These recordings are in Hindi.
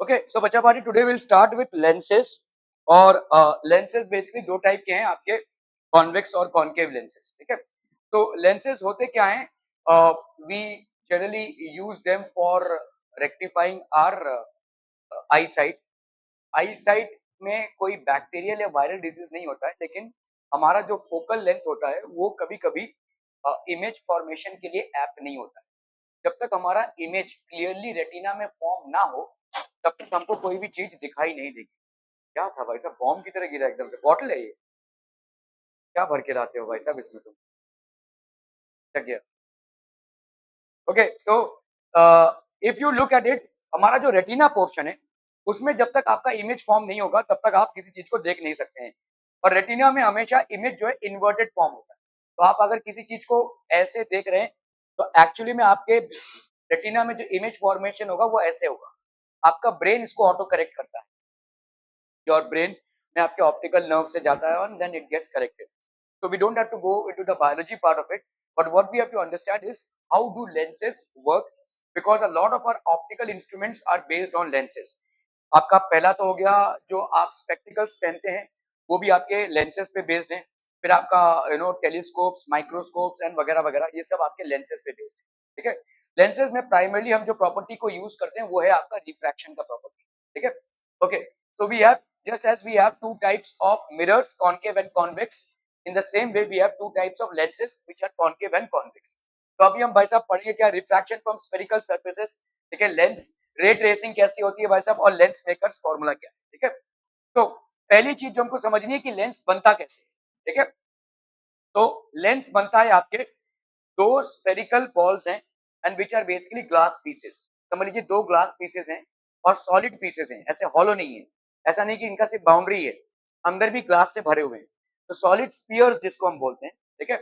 ओके सो बच्चा party today will start with lenses और लेंसेज बेसिकली दो टाइप के हैं आपके, कॉन्वेक्स और कॉन्केव लेंसेज। ठीक है, तो लेंसेज होते क्या हैं? We generally use them for rectifying our eye sight. Eye sight में कोई बैक्टीरियल या वायरल डिजीज नहीं होता है, लेकिन हमारा जो फोकल लेंथ होता है वो कभी कभी इमेज फॉर्मेशन के लिए एप्ट नहीं होता है। जब तक हमारा इमेज क्लियरली रेटिना में फॉर्म ना हो तब तक हमको कोई भी चीज दिखाई नहीं देगी। क्या था भाई साहब, बॉम्ब की तरह गिरा एकदम से। बॉटल है ये, क्या भर के लाते हो भाई साहब इसमें तुम? चक गया। Okay so if you look at it, हमारा जो रेटिना पोर्शन है उसमें जब तक आपका इमेज फॉर्म नहीं होगा तब तक आप किसी चीज को देख नहीं सकते हैं। और रेटिना में हमेशा इमेज जो है इन्वर्टेड फॉर्म होता है। तो आप अगर किसी चीज को ऐसे देख रहे हैं तो एक्चुअली में आपके रेटिना में जो इमेज फॉर्मेशन होगा वो ऐसे होगा। आपका ब्रेन इसको ऑटो करेक्ट करता है। योर ब्रेन में आपके ऑप्टिकल नर्व से जाता है और then it gets corrected. So we don't have to go into the biology part of it, but what we have to understand is how do lenses work, because a lot of our optical instruments are based on lenses. आपका पहला तो हो गया, जो आप स्पेक्टिकल्स पहनते हैं वो भी आपके लेंसेज पे बेस्ड हैं। फिर आपका टेलीस्कोप्स, माइक्रोस्कोप्स एंड वगैरह वगैरह, ये सब आपके लेंसेज पे बेस्ड है। ठीक है, लेंसेज में प्राइमरली हम जो प्रॉपर्टी को यूज करते हैं वो है आपका रिफ्रैक्शन का प्रॉपर्टी। ठीक है, okay so we have, just as we have two types of mirrors, concave and convex, in the same way we have two types of lenses which are concave and convex. तो अभी हम भाई साहब पढ़ेंगे क्या, रिफ्रैक्शन फ्रॉम स्फेरिकल सरफेसेस। ठीक है, लेंस रे ट्रेसिंग कैसी होती है भाई साहब, और लेंस मेकर्स फॉर्मूला क्या है। ठीक है, तो पहली चीज जो हमको समझनी है कि लेंस बनता कैसे है। ठीक है, तो लेंस बनता है आपके दो स्फेरिकल बॉल्स हैं and which are basically glass pieces. समझ लीजिए दो ग्लास पीसेस हैं और सॉलिड पीसेस हैं, ऐसे हॉलो नहीं है। ऐसा नहीं कि इनका सिर्फ बाउंड्री है, अंदर भी ग्लास से भरे हुए हैं। तो सॉलिड स्पीयर्स जिसको हम बोलते हैं। ठीक है,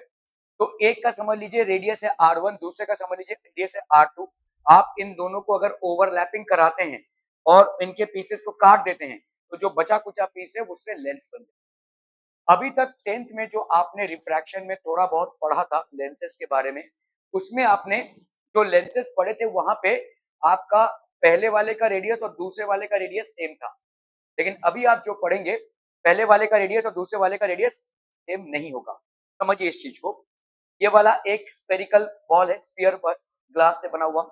तो एक का समझ लीजिए रेडियस है R1, दूसरे का समझ लीजिए रेडियस है R2। आप इन दोनों को अगर ओवरलैपिंग कराते हैं और इनके पीसेस को काट देते हैं तो जो बचा कुचा पीस है उससे लेंस बन जाए। अभी तक 10th में जो आपने रिफ्रैक्शन में थोड़ा बहुत पढ़ा था लेंसेज के बारे में, उसमें आपने जो लेंसेज पढ़े थे वहां पे आपका पहले वाले का रेडियस और दूसरे वाले का रेडियस सेम था। लेकिन अभी आप जो पढ़ेंगे पहले वाले का रेडियस और दूसरे वाले का रेडियस सेम नहीं होगा। समझिए इस चीज को। ये वाला एक स्पेरिकल बॉल है, स्फीयर पर ग्लास से बना हुआ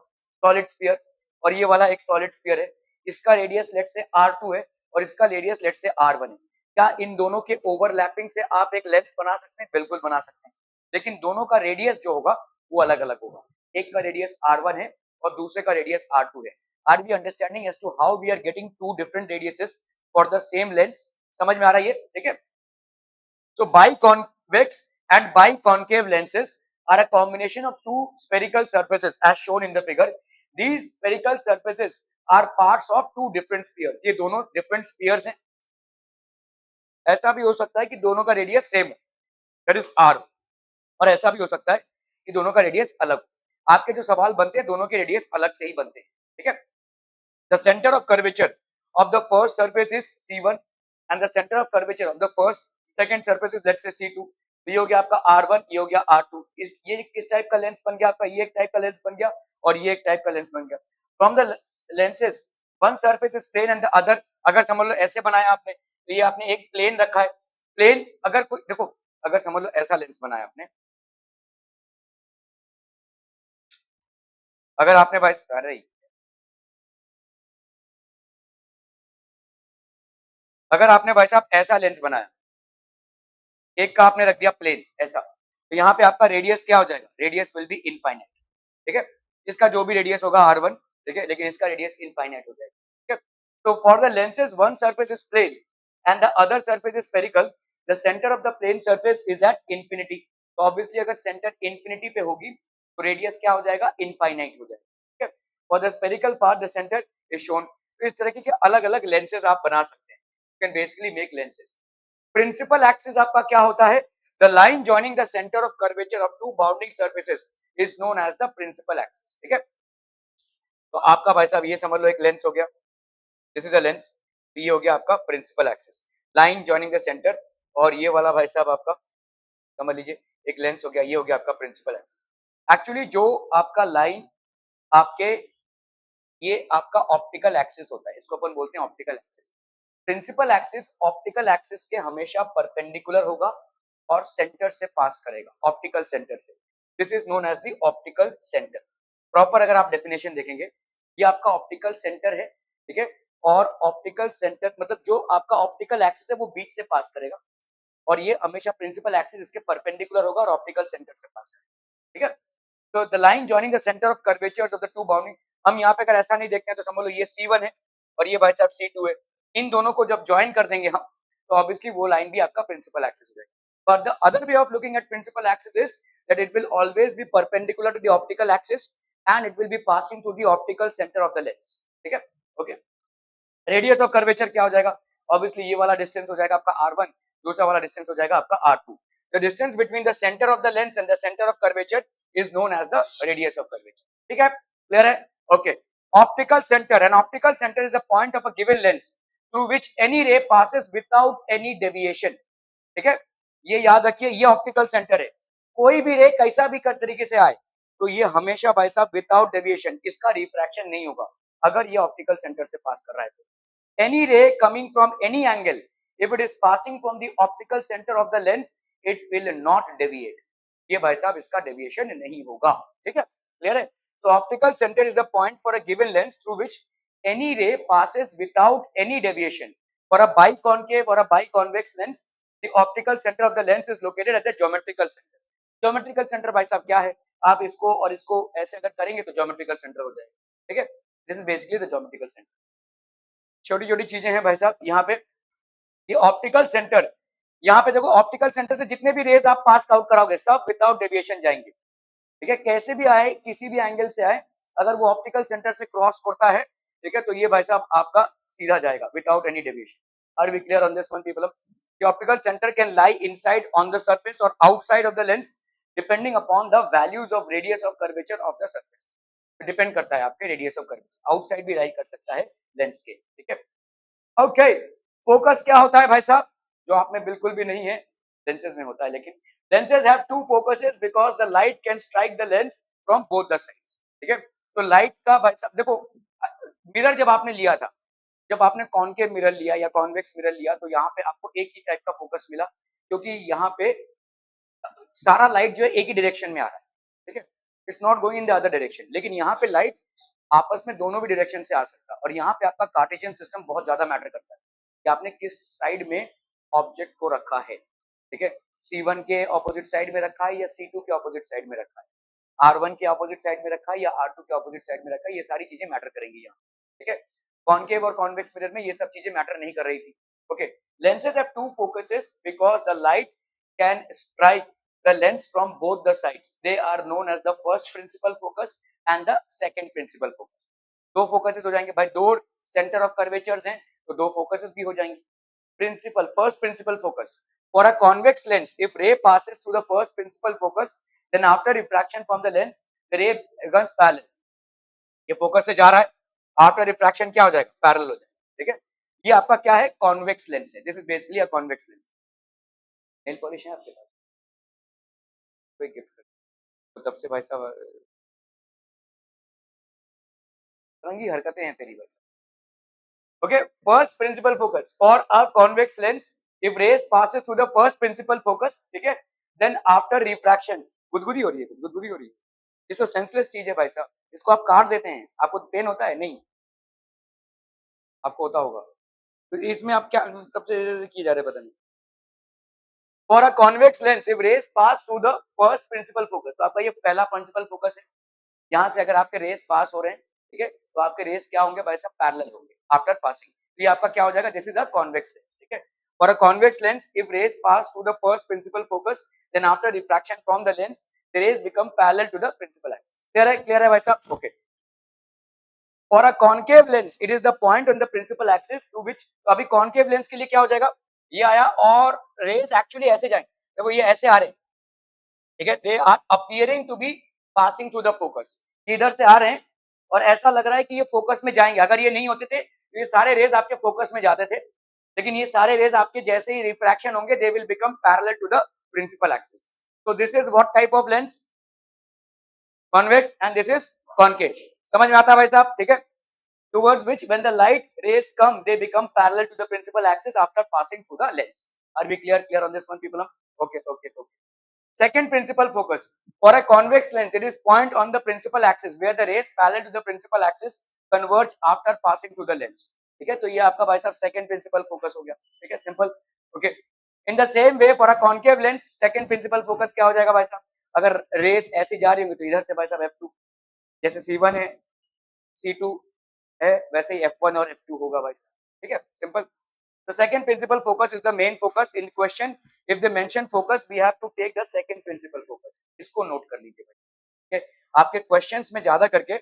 सॉलिड स्फीयर, और ये वाला एक सॉलिड स्फीयर है। इसका रेडियस लेट से R2 है और इसका रेडियस लेट से R1 है। क्या इन दोनों के ओवरलैपिंग से आप एक लेंस बना सकते हैं? बिल्कुल बना सकते हैं, लेकिन दोनों का रेडियस जो होगा वो अलग अलग होगा। एक का रेडियस R1 है और दूसरे का रेडियस R2 है। Are we understanding as to how we are getting two different radiuses for the same lens? समझ में आ रहा है ये? ठीक है, so biconvex and biconcave lenses are a combination of two spherical surfaces as shown in the figure. These spherical surfaces are parts of two different spheres. ये दोनों different spheres हैं। ऐसा भी हो सकता है कि दोनों का रेडियस सेम हो, दैट इज R, और ऐसा भी हो सकता है कि दोनों का रेडियस अलग हो। आपके जो सवाल बनते हैं दोनों के रेडियस अलग से ही बनते हैं। ठीक है, the center of curvature of the first surface is C1 and the center of curvature of the first second surface is let's say C2। तो ये हो गया आपका R1, ये हो गया R2। ये किस टाइप का लेंस बन गया आपका? ये एक टाइप का लेंस बन गया और ये एक टाइप का लेंस बन गया। From the lenses one surface is plane and the other, अगर समझ लो ऐसे बनाया आपने तो ये आपने एक प्लेन रखा है। प्लेन अगर कोई देखो, अगर समझ लो ऐसा लेंस बनाया आपने, अगर आपने भाई अरे अगर आपने भाई साहब ऐसा लेंस बनाया, एक का आपने रख दिया प्लेन ऐसा, तो यहाँ पे आपका रेडियस क्या हो जाएगा? Radius will be infinite. ठीक है, इसका जो भी रेडियस होगा R1, ठीक है, लेकिन इसका रेडियस इनफाइनाइट हो जाएगा। ठीक है, तो for the lenses one surface is plane and the other surface is spherical, the centre of the plane surface is at infinity. तो ऑब्वियसली अगर सेंटर इंफिनिटी पे होगी तो रेडियस क्या हो जाएगा? इनफाइनाइट हो जाएगा। ठीक है, for the spherical part the centre is shown. तो इस तरह के अलग अलग लेंसेज आप बना सकते हैं, you can basically make lenses. Principal axis आपका क्या होता है? The line joining the centre of curvature of two bounding surfaces is known as the principal axis. ठीक है, तो आपका भाई साहब ये समझ लो एक लेंस हो गया, दिस इज अ लेंस। ये हो गया आपका principal axis, line joining the centre, और ये वाला भाई साहब आपका समझ लीजिए एक लेंस हो गया, ये हो गया आपका प्रिंसिपल एक्सिस। एक्चुअली जो आपका लाइन आपके ये आपका ऑप्टिकल एक्सिस होता है, इसको अपन बोलते हैं optical axis. Principal axis optical axis के हमेशा परपेंडिकुलर होगा और सेंटर से पास करेगा, ऑप्टिकल सेंटर से। This is known as the optical centre. Proper अगर आप डेफिनेशन देखेंगे, ये आपका ऑप्टिकल सेंटर है, ठीक है। और ऑप्टिकल सेंटर मतलब जो आपका ऑप्टिकल एक्सिस है वो बीच से पास करेगा, और ये हमेशा प्रिंसिपल एक्सिस इसके परपेंडिकुलर होगा और ऑप्टिकल सेंटर से पास करेगा, ठीक है। तो the line joining the centre of curvatures of the two bounding, हम यहाँ पे अगर ऐसा नहीं देखते हैं तो समझ लो ये C1 है और ये भाई साहब C2 है, इन दोनों को जब ज्वाइन कर देंगे हम तो ऑब्वियसली वो लाइन भी आपका प्रिंसिपल एक्सिस हो जाएगा। But the other way of looking at principal axis is that it will always be perpendicular to the optical axis and it will be passing to the optical centre of the lens, ठीक है। ओके, रेडियस ऑफ कर्वेचर क्या हो जाएगा, ऑब्वियसली ये वाला डिस्टेंस हो जाएगा आपका R1, दूसरा वाला डिस्टेंस हो जाएगा आपका R2। The distance between the centre of the lens and the centre of curvature is known as the radius of curvature, ठीक है, क्लियर है। Okay, optical centre, an optical centre is a point of a given lens through which any ray passes without any deviation, ठीक है। ये याद रखिए, ये ऑप्टिकल सेंटर है, कोई भी रे कैसा भी तरीके से आए तो ये हमेशा भाई साहब विदाउट डेविएशन, इसका रिफ्रैक्शन नहीं होगा अगर ये ऑप्टिकल सेंटर से पास कर रहा है तो। Any ray coming from any angle, if it is passing from the optical center of the lens, it will not deviate. ये भाई साहब इसका डेविएशन नहीं होगा, ठीक है, क्लियर है। So optical center is a point for a given lens through which any ray passes without any deviation. For a biconcave or a biconvex lens, the optical center of the lens is located at the geometrical center. Geometrical center भाई साहब क्या है, आप इसको और इसको ऐसे अगर करेंगे तो geometrical center हो जाएगा, ठीक है। This is basically the geometrical center. छोटी छोटी चीजें हैं भाई साहब यहाँ पे। ये ऑप्टिकल सेंटर, यहाँ पे देखो ऑप्टिकल सेंटर से जितने भी रेज आप पास आउट कराओगे सब विदाउट डेविएशन जाएंगे, ठीक है। कैसे भी आए, किसी भी एंगल से आए, अगर वो ऑप्टिकल सेंटर से क्रॉस करता है, ठीक है, तो ये भाई साहब आपका सीधा जाएगा without any deviation. Are we clear on this one people? The optical center can lie inside on the surface or outside of the lens depending upon the values of radius of curvature of the surface. Depend करता है आपके रेडियस ऑफ कर्वेचर, आउटसाइड भी लाई कर सकता है लेंस के, ठीक है। ओके, फोकस क्या होता है भाई साहब, जो आप में बिल्कुल भी नहीं है, लेंसेज में होता है। लेकिन lenses have two focuses because the light can strike the lens from both the sides, ठीक है। तो लाइट का भाई साहब देखो, मिरर जब आपने लिया था, जब आपने कॉनकेव मिरर लिया या कॉन्वेक्स मिरर लिया तो यहाँ पे आपको एक ही टाइप का फोकस मिला, क्योंकि यहाँ पे सारा लाइट जो है एक ही डायरेक्शन में आ रहा है, ठीक है, it's not going in the other direction. लेकिन यहाँ पे लाइट आपस में दोनों भी डायरेक्शन से आ सकता है, और यहाँ पे आपका कार्टेशियन सिस्टम बहुत ज्यादा मैटर करता है कि आपने किस साइड में ऑब्जेक्ट को रखा है, ठीक है। C1 के ऑपोजिट साइड में रखा है या C2 के ऑपोजिट साइड में रखा है, R1 के ऑपोजिट साइड में रखा है या R2 के ऑपोजिट साइड में रखा है, ये सारी चीजें मैटर करेंगी यहाँ, ठीक है। कॉनकेव और कॉन्वेक्स मिरर में ये सब चीजें मैटर नहीं कर रही थी। Okay, lenses have two focuses because the light can strike the lens from both the sides. They are known as the first principal focus and the second principal focus. दो फोकसेस हो जाएंगे भाई, दो सेंटर ऑफ कर्वेचर्स हैं तो दो फोकसेस भी हो जाएंगे। Principal, first principal focus. For a convex lens, if ray passes through the first principal focus, then after refraction from the lens, the ray becomes parallel. ये फोकस से जा रहा है, आफ्टर रिफ्रैक्शन क्या हो जाएगा, पैरेलल हो जाएगा, ठीक है। ये आपका क्या है, कॉन्वेक्स लेंस है। This is basically a convex lens. Nail polish है आपके पास, कोई गिफ्ट कर तो तब से भाई साहब रंगी हरकतें हैं तेरी भाई साहब। Okay, first principal focus for a convex lens, if rays passes through the first principal focus, ठीक है, देन आफ्टर रिफ्रैक्शन, गुदगुदी हो रही है, गुदगुदी हो रही है, ये तो सेंसलेस चीज है भाई साहब, इसको आप काट देते हैं, आपको पेन होता है नहीं, आपको होता होगा, तो इसमें आप क्या सबसे किए जा रहे हैं, पता नहीं। For a convex lens, if rays pass through the first principal focus, तो आपका ये पहला प्रिंसिपल फोकस है, यहाँ से अगर आपके रेस पास हो रहे हैं, ठीक है, तो आपके रेस क्या होंगे भाई साहब, पैरेलल होंगे आफ्टर पासिंग। तो ये आपका क्या हो जाएगा, this is a convex lens, ठीक है। For a convex lens, if rays pass through the first principal focus, then after refraction from the lens, the rays become parallel to the principal axis. Clear है भाई साहब? Okay. For a concave lens, it is the point on the principal axis through which, तो अभी कॉनकेव लेंस के लिए क्या हो जाएगा, ये आया और रेस एक्चुअली ऐसे जाएंगे, देखो ये ऐसे आ रहे हैं, ठीक है, they are appearing to be passing through the focus, इधर से आ रहे हैं और ऐसा लग रहा है कि ये फोकस में जाएंगे। अगर ये नहीं होते थे तो ये सारे रेज आपके फोकस में जाते थे, लेकिन ये सारे रेज आपके जैसे ही रिफ्रैक्शन होंगे they will become parallel to the principal axis. So this is what type of lens, convex, and this is concave. समझ में आता है भाई साहब? ठीक है। towards which when the light rays come they become parallel to the principal axis after passing through the lens. Are we clear on this one, people? Okay. Second principal focus. For a convex lens, it is point on the principal axis where the rays parallel to the principal axis converge after passing through the lens. ठीक है, तो ये आपका भाई साहब सेकंड प्रिंसिपल फोकस हो गया. ठीक है, simple. Okay. In the same way for a concave lens second principal focus क्या हो जाएगा भाई साहब? अगर रेस ऐसी जा रही होंगी तो इधर से भाई साहब F2, जैसे C1 है, C2 है, वैसे ही F1 और F2 होगा भाई साहब. ठीक है, simple. The second principal focus is the main focus in question. If they mention focus, we have to take the second principal focus. इसको नोट कर लीजिए भाई. ठीक है, आपके क्वेश्चंस में ज्यादा करके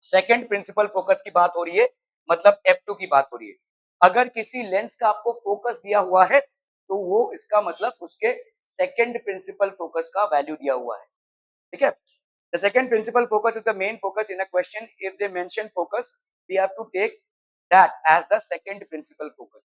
सेकंड प्रिंसिपल फोकस की बात हो रही है, मतलब F2 की बात हो रही है. अगर किसी लेंस का आपको फोकस दिया हुआ है तो वो इसका मतलब उसके सेकंड प्रिंसिपल फोकस का वैल्यू दिया हुआ है. ठीक है. The second principal focus is the main focus in a question. If they mention focus, we have to take that as the second principal focus.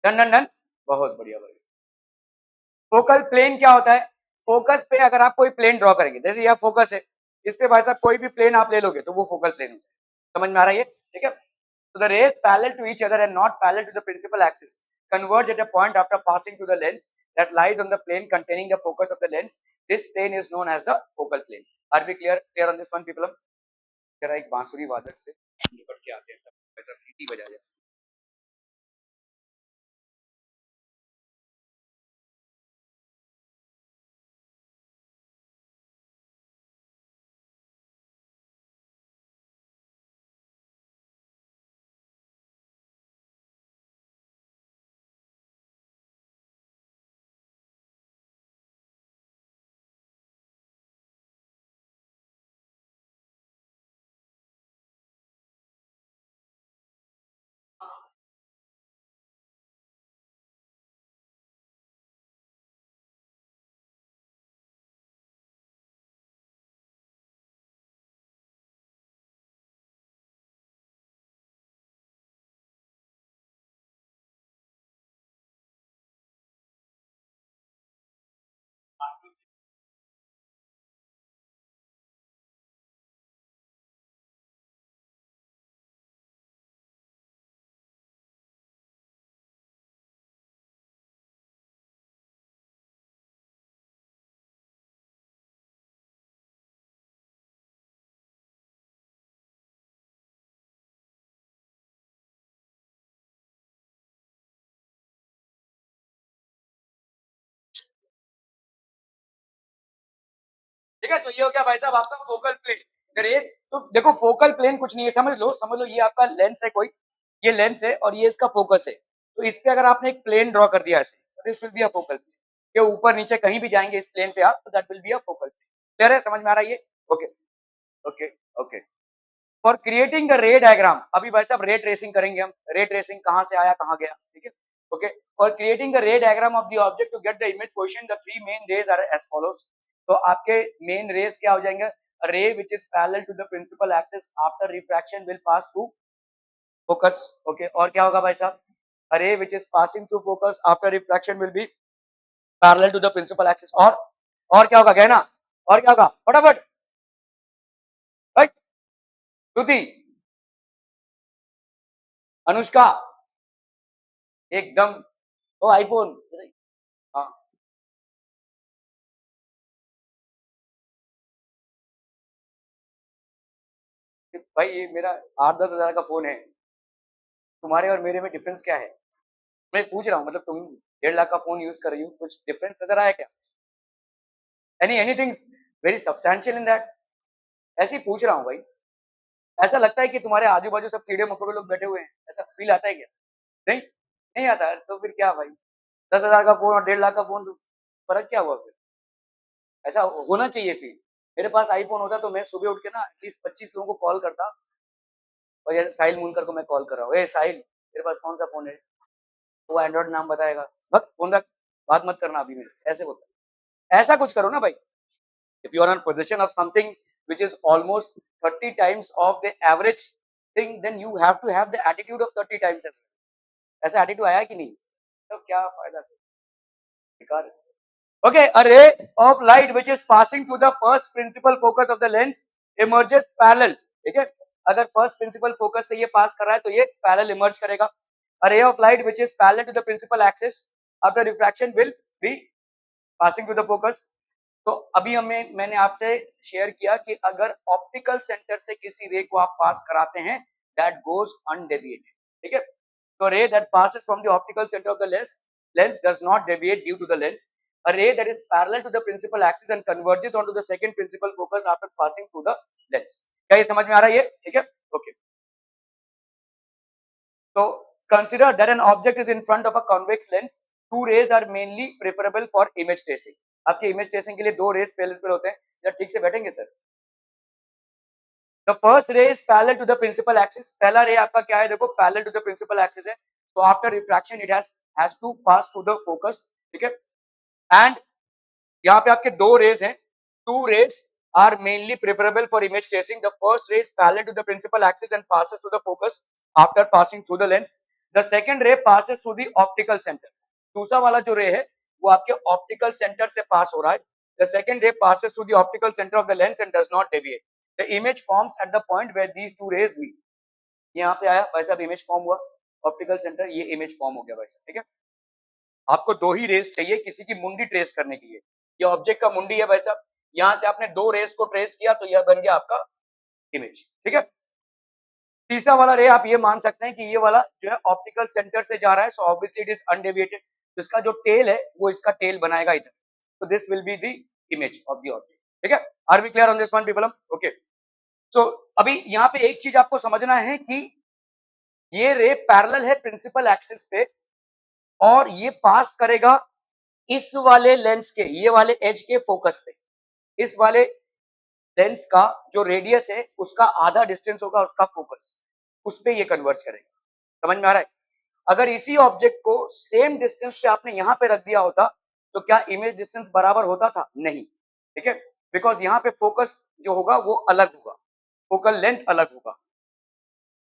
Done. बहुत बढ़िया भाई. फोकल प्लेन क्या होता है? फोकस पे अगर आप कोई प्लेन ड्रॉ करेंगे, जैसे यह फोकस है, इस पे भाई साहब कोई भी प्लेन आप ले लोगे तो वो फोकल प्लेन होता है. समझ में आ रहा है ये? ठीक है. So the rays parallel to each other and not parallel to the principal axis converge at a point after passing to the lens that lies on the plane containing the focus of the lens. This plane is known as the focal plane. Are we clear on this one, people? जरा एक बांसुरी वादक से निपट के आते हैं, तब सीटी बजा जाए. ठीक है, तो ये हो गया भाई साहब आपका फोकल प्लेन. रेस तो देखो फोकल प्लेन कुछ नहीं है, समझ लो ये आपका लेंस है कोई, ये लेंस है और ये इसका फोकस है. तो इस पे अगर आपने एक प्लेन ड्रॉ कर दिया ऐसे, तो this will be a focal plane. ये ऊपर नीचे कहीं भी जाएंगे इस प्लेन पे आप, तो that will be a focal plane. Clear है? समझ में आ रहा है ये? Okay. Okay. Okay. For creating the ray diagram, अभी भाई साहब रे ट्रेसिंग करेंगे हम. रे ट्रेसिंग कहां से आया कहां गया. ठीक है. Okay. For creating the ray diagram of the object to get the image position, the three main rays are as follows. तो आपके मेन रेज क्या हो जाएंगे? Ray which is parallel to the principal axis after refraction will pass through focus. Okay. और क्या होगा भाई साहब? A ray which is passing through focus after refraction will be parallel to the principal axis. और क्या होगा कहना? और क्या होगा फटाफट? राइट. श्रुति, अनुष्का, एकदम. ओ आईफोन. हाँ. भाई ये मेरा 8-10 हजार का फोन है, तुम्हारे और मेरे में डिफरेंस क्या है? मैं पूछ रहा हूँ, मतलब तुम 1.5 लाख का फोन यूज कर रही हो, कुछ डिफरेंस नजर आया क्या? Anything very substantial in that? ऐसे ही पूछ रहा हूँ भाई. ऐसा लगता है कि तुम्हारे आजू बाजू सब कीड़े मकोड़े लोग बैठे हुए हैं, ऐसा फील आता है क्या? नहीं. नहीं आता है तो फिर क्या भाई? 10 हजार का फोन और 1.5 लाख का फोन फर्क क्या हुआ फिर? ऐसा होना चाहिए फिर। मेरे पास आईफोन होता तो मैं सुबह उठ के ना एटलीस्ट 25 लोगों को कॉल करता, और जैसे साहिल मुनकर को मैं कॉल कर रहा हूँ, ए साहिल तेरे पास कौन सा फोन है? तो वो एंड्रॉइड नाम बताएगा, बस फोन रख, बात मत करना अभी मेरे से, ऐसे बोलता है। ऐसा कुछ करो ना भाई। If you are in possession of something which is almost 30 times of the average thing, then you have to have the attitude of 30 times as well. ऐसा एटीट्यूड आया कि नहीं? तो क्या फायदा? बेकार है। Okay, a ray of light which is passing through the first principal focus of the lens emerges parallel. ठीक है, अगर first principal focus से ये पास कर रहा है तो ये parallel emerge करेगा. A ray of light which is parallel to the principal axis after refraction will be passing to the focus. तो अभी मैंने आपसे शेयर किया कि अगर ऑप्टिकल सेंटर से किसी रे को आप पास कराते हैं, दैट गोज अनडेविएटेड. ठीक है, तो रे that passes from the optical center of the lens does not deviate due to the lens. A ray that is parallel to the principal axis and converges onto the second principal focus after passing through the lens. क्या ये समझ में आ रहा है ये? ठीक है, okay. So consider that an object is in front of a convex lens. Two rays are mainly preferable for image tracing. आपके इमेज ट्रेसिंग के लिए दो रेस एलिजिबल होते हैं. जब ठीक से बैठेंगे sir. The first ray is parallel to the principal axis. पहला रे आपका क्या है? देखो parallel to the principal axis है. So after refraction it has to pass through the focus. ठीक है, and यहाँ पे आपके दो रेज हैं. Two rays are mainly preferable for image tracing. The first ray is parallel to the principal axis and passes through the focus after passing through the lens. The second ray passes through the optical center. दूसरा वाला जो रे है वो आपके ऑप्टिकल सेंटर से पास हो रहा है. The second ray passes through the optical center of the lens and does not deviate. The image forms at the point where these two rays meet. यहाँ पे आया भाई साहब, इमेज फॉर्म हुआ ऑप्टिकल सेंटर, ये इमेज फॉर्म हो गया भाई साहब. ठीक है, आपको दो ही रेस चाहिए किसी की मुंडी ट्रेस करने के लिए. ये ऑब्जेक्ट का मुंडी है भाई साहब, यहां से आपने दो रेस को ट्रेस किया तो यह बन गया आपका इमेज. ठीक है, तीसरा वाला रे आप ये मान सकते हैं कि ये वाला जो है ऑप्टिकल सेंटर से जा रहा है, so obviously it is undeviated. तो इसका जो टेल है वो इसका टेल बनाएगा इधर. तो this will be the image of the object. ठीक है, are we clear on this one people? Okay. So अभी यहाँ पे एक चीज आपको समझना है कि ये रे पैरेलल है प्रिंसिपल एक्सिस पे और ये पास करेगा इस वाले लेंस के, ये वाले एज के फोकस पे. इस वाले लेंस का जो रेडियस है उसका आधा डिस्टेंस होगा उसका फोकस, उस पे ये कन्वर्ज करेगा. समझ में आ रहा है? अगर इसी ऑब्जेक्ट को सेम डिस्टेंस पे आपने यहां पे रख दिया होता तो क्या इमेज डिस्टेंस बराबर होता था? नहीं. ठीक है, बिकॉज यहाँ पे फोकस जो होगा वो अलग होगा, फोकल लेंथ अलग होगा.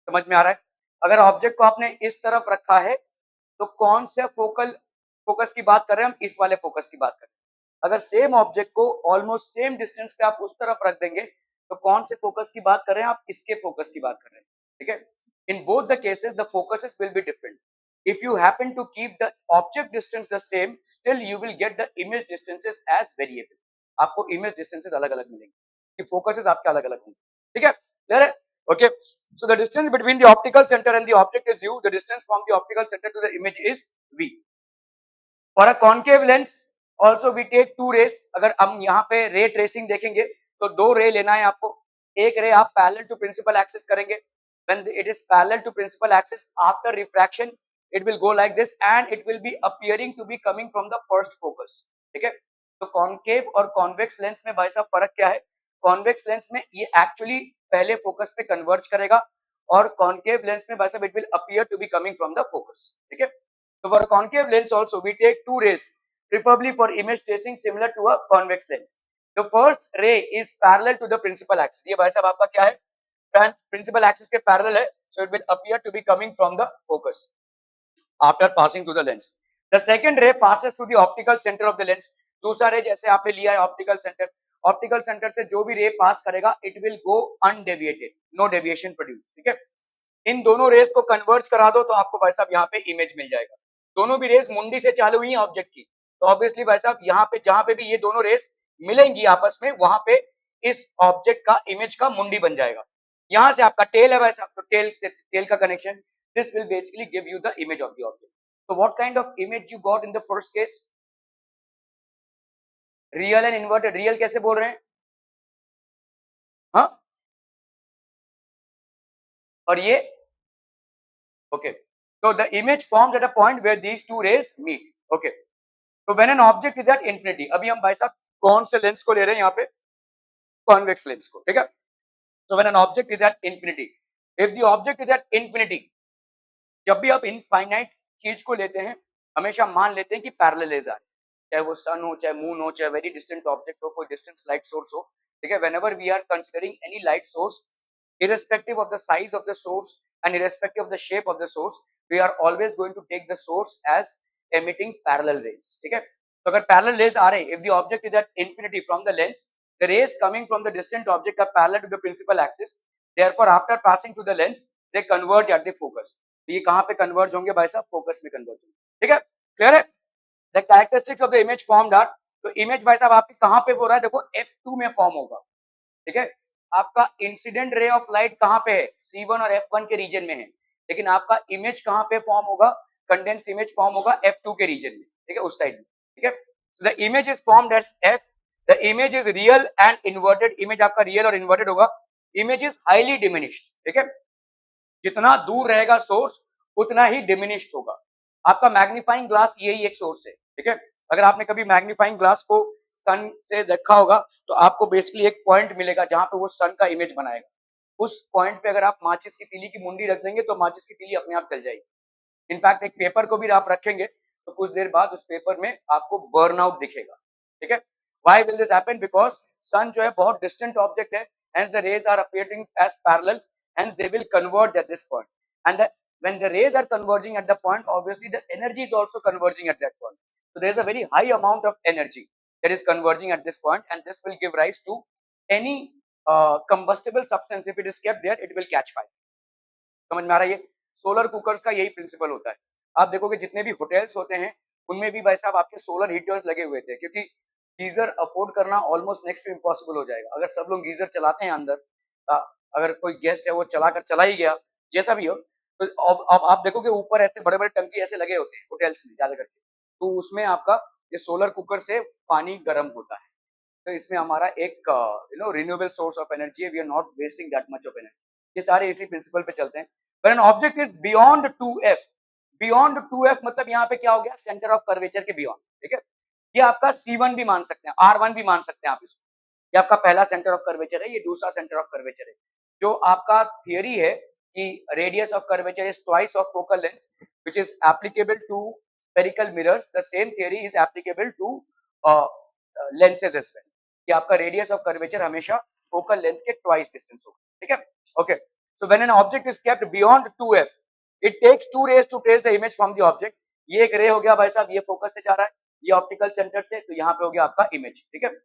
समझ में आ रहा है? अगर ऑब्जेक्ट को आपने इस तरफ रखा है तो कौन से फोकस की बात कर रहे हैं हम? इस वाले फोकस की बात कर रहे हैं. अगर सेम ऑब्जेक्ट को ऑलमोस्ट सेम डिस्टेंस पे आप उस तरफ रख देंगे तो कौन से फोकस की बात कर रहे हैं आप? इसके फोकस की बात कर रहे हैं. ठीक है, in both the cases the focuses will be different. if you happen to keep the object distance the same, still you will get the image distances as variable. आपको image distances अलग अलग मिलेंगे कि focuses आपके अलग अलग होंगे. ठीक है, clear है? Okay, so the distance between the optical center and the object is u. The distance from the optical center to the image is v. For a concave lens also we take two rays. अगर हम यहाँ पे रे ट्रेसिंग देखेंगे तो दो रे लेना है आपको. एक रे आप पैरेलल टू प्रिंसिपल एक्सिस करेंगे. when it is parallel to principal axis, after refraction it will go like this and it will be appearing to be coming from the first focus. ठीक है, तो कॉन्केव और कॉन्वेक्स लेंस में भाई साहब फर्क क्या है? कॉन्वेक्स लेंस में ये एक्चुअली पहले फोकस पे कन्वर्ज करेगा और कॉन्केव लेंस में भाई साहब it will appear to be coming from the focus. ठीक है, so for a concave lens also we take two rays preferably for image tracing similar to a convex lens. The first ray is parallel to the principal axis. ये भाई साहब आपका क्या है? Principal axis के parallel है, so it will appear to be coming from the focus after passing through the lens. The second ray passes through the optical center of the lens. दूसरा रे जैसे आपने लिया है ऑप्टिकल सेंटर, ऑप्टिकल सेंटर से जो भी रे पास करेगा it will go undeviated, no deviation produce. ठीक है, इन दोनों रेस को कन्वर्ज करा दो तो आपको भाई साहब यहाँ पे इमेज मिल जाएगा. दोनों भी रेस मुंडी से चालू हुई है ऑब्जेक्ट की, तो ऑब्वियसली भाई साहब यहाँ पे जहां पे भी ये दोनों रेस मिलेंगी आपस में वहां पे इस ऑब्जेक्ट का इमेज का मुंडी बन जाएगा. यहां से आपका टेल है भाई साहब, तो टेल से टेल का connection, this will basically give you the image of the object. So what kind of image you got in the first case? Real and inverted. Real कैसे बोल रहे हैं? हाँ, और ये okay, so the image forms at a point where these two rays meet. Okay, तो when an object is at infinity, अभी हम भाई साहब कौन से लेंस को ले रहे हैं यहाँ पे, कॉन्वेक्स लेंस को, ठीक है। So when an object is at infinity, if the object is at infinity, जब भी आप इनफाइनाइट चीज को लेते हैं हमेशा मान लेते हैं कि पैरेलल रेज आ रही है, चाहे वो सन हो, चाहे मून हो, चाहे वेरी डिस्टेंट ऑब्जेक्ट हो, कोई डिस्टेंट लाइट सोर्स हो, ठीक है। Whenever we are considering any light source, irrespective of the size of the source and irrespective of the shape of the source, we are always going to take the source as emitting parallel rays, ठीक है। तो अगर parallel rays आ रहे हैं, if the object is at infinity from the lens, the rays coming from the distant object are parallel to the principal axis, therefore after passing through the lens they converge at the focus। तो ये कहाँ पे कन्वर्ज होंगे भाई साहब, फोकस में कन्वर्ज होंगे, ठीक है, क्लियर है। The characteristics of the image formed are, तो इमेज भाई साहब आपके कहाँ पे हो रहा है, देखो F2 में फॉर्म होगा, ठीक है। आपका इंसिडेंट रे ऑफ लाइट कहाँ पे है, C1 और F1 के रीजन में है, लेकिन आपका इमेज कहाँ पे फॉर्म होगा, कंडेंस्ड इमेज फॉर्म होगा F2 के रीजन में, ठीक है, उस साइड में, ठीक है। So the image is formed as F, the image is real and inverted, image आपका रियल और इन्वर्टेड होगा, इमेज इज हाईली डिमिनिश्ड, ठीक है। जितना दूर रहेगा सोर्स उतना ही डिमिनिश्ड होगा। आपका मैग्नीफाइंग ग्लास यही एक सोर्स है, ठीक है। अगर आपने कभी मैग्नीफाइंग ग्लास को सन से देखा होगा तो आपको बेसिकली एक पॉइंट मिलेगा जहां पे वो सन का इमेज बनाएगा। उस पॉइंट पे अगर आप माचिस की तीली की मुंडी रख देंगे तो माचिस की तीली अपने आप जल जाएगी। इनफैक्ट एक पेपर को भी आप रखेंगे तो कुछ देर बाद उस पेपर में आपको बर्नआउट दिखेगा, ठीक है। Why will this happen, because sun जो है बहुत डिस्टेंट ऑब्जेक्ट है, hence the rays are appearing as parallel, hence they will converge at this point, and when the rays are converging at the point, obviously the energy is also converging at that point, so there is a very high amount of energy that is converging at this point, and this will give rise to any combustible substance, if it is kept there it will catch fire। समझ में आ रहा है, ये सोलर कुकर्स का यही प्रिंसिपल होता है। आप देखोगे जितने भी होटल्स होते हैं उनमें भी भाई साहब आपके सोलर हीटर्स लगे हुए थे, क्योंकि गीजर अफोर्ड करना ऑलमोस्ट नेक्स्ट टू इम्पॉसिबल हो जाएगा। अगर सब लोग गीजर चलाते हैं अंदर, अगर कोई गेस्ट है वो चलाकर चला ही गया जैसा भी हो, तो अब आप देखोगे ऊपर ऐसे बड़े बड़े टंकी ऐसे लगे होते हैं होटल्स में ज्यादा करके, तो उसमें आपका ये सोलर कुकर से पानी गर्म होता है। तो इसमें हमारा एक रिन्यूएबल सोर्स ऑफ एनर्जी है, we are not wasting that much of energy. ये सारे इसी प्रिंसिपल पे चलते हैं। When an object is beyond 2f, beyond 2f मतलब यहाँ पे क्या हो गया, सेंटर ऑफ कर्वेचर के बियॉन्ड, ठीक है। ये आपका C1 भी मान सकते हैं, R1 भी मान सकते हैं आप इसको, ये आपका पहला सेंटर ऑफ कर्वेचर है, ये दूसरा सेंटर ऑफ कर्वेचर है। जो आपका थियरी है कि radius of curvature is twice of focal length which is applicable to spherical mirrors, the same theory is applicable to lenses as well, कि आपका रेडियस ऑफ कर्वेचर हमेशा फोकल लेंथ के ट्वाइस डिस्टेंस होगा, ठीक है। Okay, so when an object is kept beyond 2f, it takes 2 rays to trace the image from the object. ये एक रे हो गया भाई साहब, ये फोकस से जा रहा है, ये ऑप्टिकल सेंटर से, तो यहाँ पे हो गया आपका इमेज, ठीक है।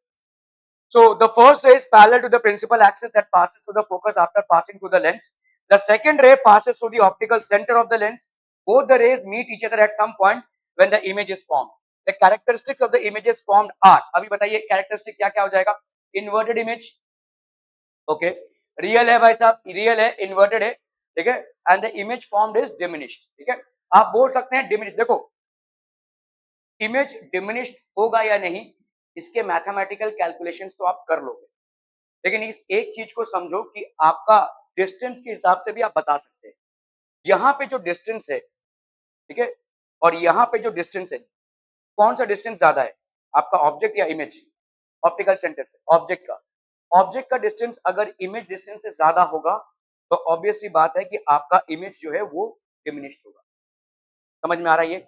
So the first ray is parallel to the principal axis that passes through the focus after passing through the lens. The second ray passes through the optical center of the lens. Both the rays meet each other at some point when the image is formed. The characteristics of the images formed are, अभी बताइए characteristic क्या क्या हो जाएगा, inverted image, okay, real है भाई साहब, real है, inverted है, ठीक है, and the image formed is diminished, ठीक है। आप बोल सकते हैं diminished, देखो इमेज डिमिनिश्ड होगा या नहीं इसके मैथमेटिकल कैलकुलेशंस तो आप कर लोगे, लेकिन इस एक चीज को समझो कि आपका डिस्टेंस के हिसाब से भी आप बता सकते हैं। यहाँ पे जो डिस्टेंस है, ठीक है, और यहाँ पे जो डिस्टेंस है, कौन सा डिस्टेंस ज्यादा है, आपका ऑब्जेक्ट या इमेज, ऑप्टिकल सेंटर से ऑब्जेक्ट का डिस्टेंस अगर इमेज डिस्टेंस से ज्यादा होगा तो ऑब्वियसली बात है कि आपका इमेज जो है वो डिमिनिश्ड होगा। समझ में आ रहा है,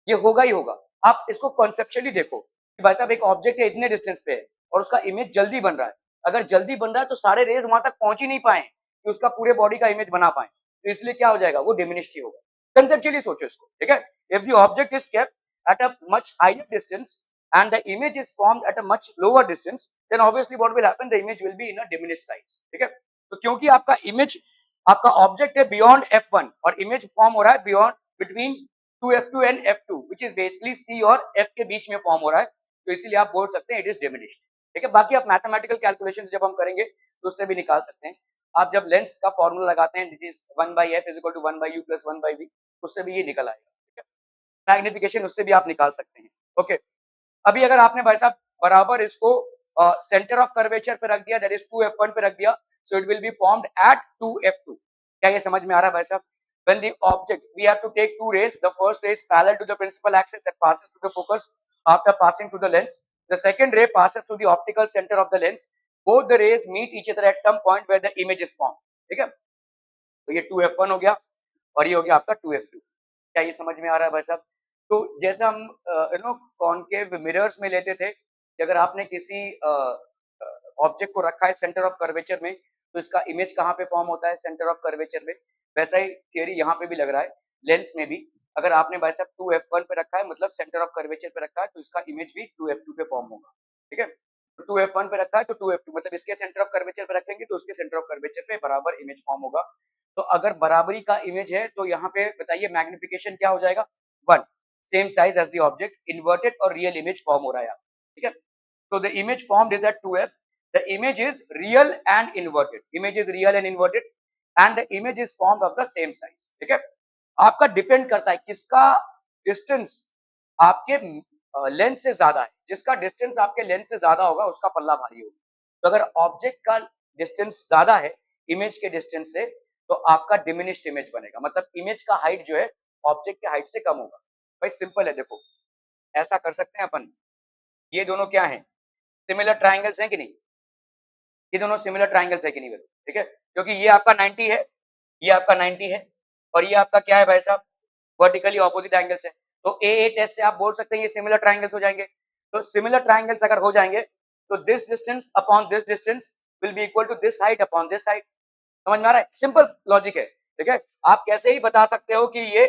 ये होगा ही होगा। आप इसको कॉन्सेप्चुअली देखो कि भाई साहब एक ऑब्जेक्ट है इतने डिस्टेंस पे है और उसका इमेज जल्दी बन रहा है, अगर जल्दी बन रहा है तो सारे रेज वहां तक पहुंच ही नहीं पाए कि उसका पूरे बॉडी का इमेज बना पाए, तो इसलिए क्या हो जाएगा, वो डिमिनिश्ड ही होगा। कंसेप्चुअली सोचो इसको, ठीक है। If the object is kept at a much higher distance and the image is formed at a much lower distance, then obviously what will happen, the image will be in a diminished size, ठीक है। तो क्योंकि आपका इमेज, आपका ऑब्जेक्ट है बियॉन्ड F1 और इमेज फॉर्म हो रहा है beyond between 2f2 and f2 which is basically c और f के बीच में फॉर्म हो रहा है, तो इसीलिए आप बोल सकते हैं इट इज डिमिनिश्ड, ठीक है। बाकी आप मैथमेटिकल कैलकुलेशंस जब हम करेंगे तो उससे भी निकाल सकते हैं। आप जब लेंस का फॉर्मूला लगाते हैं this is 1/f is equal to 1/u plus 1/v, उससे भी ये निकल आएगा, ठीक है। मैग्निफिकेशन उससे भी आप निकाल सकते हैं, ओके। अभी अगर आपने भाई साहब बराबर इसको सेंटर ऑफ कर्वेचर पे रख दिया, दैट इज 2f1 पे रख दिया, so it will be formed at 2f2। क्या ये समझ में आ रहा है भाई साहब? When the object, we have to take two rays, the first ray is parallel to the principal axis that passes through the focus, after passing through the lens. The second ray passes through the optical center of the lens. Both the rays meet each other at some point where the image is formed. ठीक है, तो ये 2f1 हो गया और ये हो गया आपका 2f2. क्या ये समझ में आ रहा है भाई साहब? तो जैसा हम कॉनकेव मिरर्स में लेते थे कि अगर आपने किसी ऑब्जेक्ट को रखा है सेंटर ऑफ कर्वेचर में तो इसका इमेज कहाँ पे फॉर्म होता है, सेंटर ऑफ कर्वेचर में. वैसा ही थियरी यहाँ पे भी लग रहा है. लेंस में भी अगर आपने भाई साहब 2f1 पे रखा है मतलब सेंटर ऑफ कर्वेचर पे रखा है तो इसका इमेज भी 2f2 पे फॉर्म होगा. ठीक है, तो 2f1 पे रखा है तो 2f2 मतलब इसके सेंटर ऑफ कर्वेचर पे रखेंगे तो उसके सेंटर ऑफ कर्वेचर पे बराबर इमेज फॉर्म होगा. तो अगर बराबरी का इमेज है तो यहाँ पे बताइए मैग्निफिकेशन क्या हो जाएगा, 1, same size as the object, inverted और रियल इमेज फॉर्म हो रहा है. ठीक है, so the image formed is at 2f. The image is real and inverted. Image is real and inverted, and the image is formed of the same size. ठीक है, आपका डिपेंड करता है किसका डिस्टेंस आपके लेंस से ज्यादा है. जिसका डिस्टेंस आपके लेंस से ज्यादा होगा उसका पल्ला भारी होगा. तो अगर ऑब्जेक्ट का डिस्टेंस ज्यादा है इमेज के डिस्टेंस से तो आपका डिमिनिश्ड इमेज बनेगा. मतलब इमेज का हाइट जो है ऑब्जेक्ट के हाइट से कम होगा. भाई सिंपल है, देखो ऐसा कर सकते हैं अपन. ये दोनों क्या है, सिमिलर ट्राइंगल्स हैं कि नहीं, ये दोनों सिमिलर ट्राइंगल्स है कि नहीं. ठीक है, क्योंकि ये आपका 90 है, ये आपका 90 है और ये आपका क्या है भाई साहब, वर्टिकली ऑपोजिट एंगल्स है. तो ए टेस्ट से आप बोल सकते हैं ये सिमिलर ट्राइंगल्स हो जाएंगे. तो सिमिलर ट्राइंगल्स अगर हो जाएंगे तो this distance upon this distance will be equal to this height upon this height. समझ में आ रहा है, सिंपल लॉजिक है. ठीक है, आप कैसे ही बता सकते हो कि ये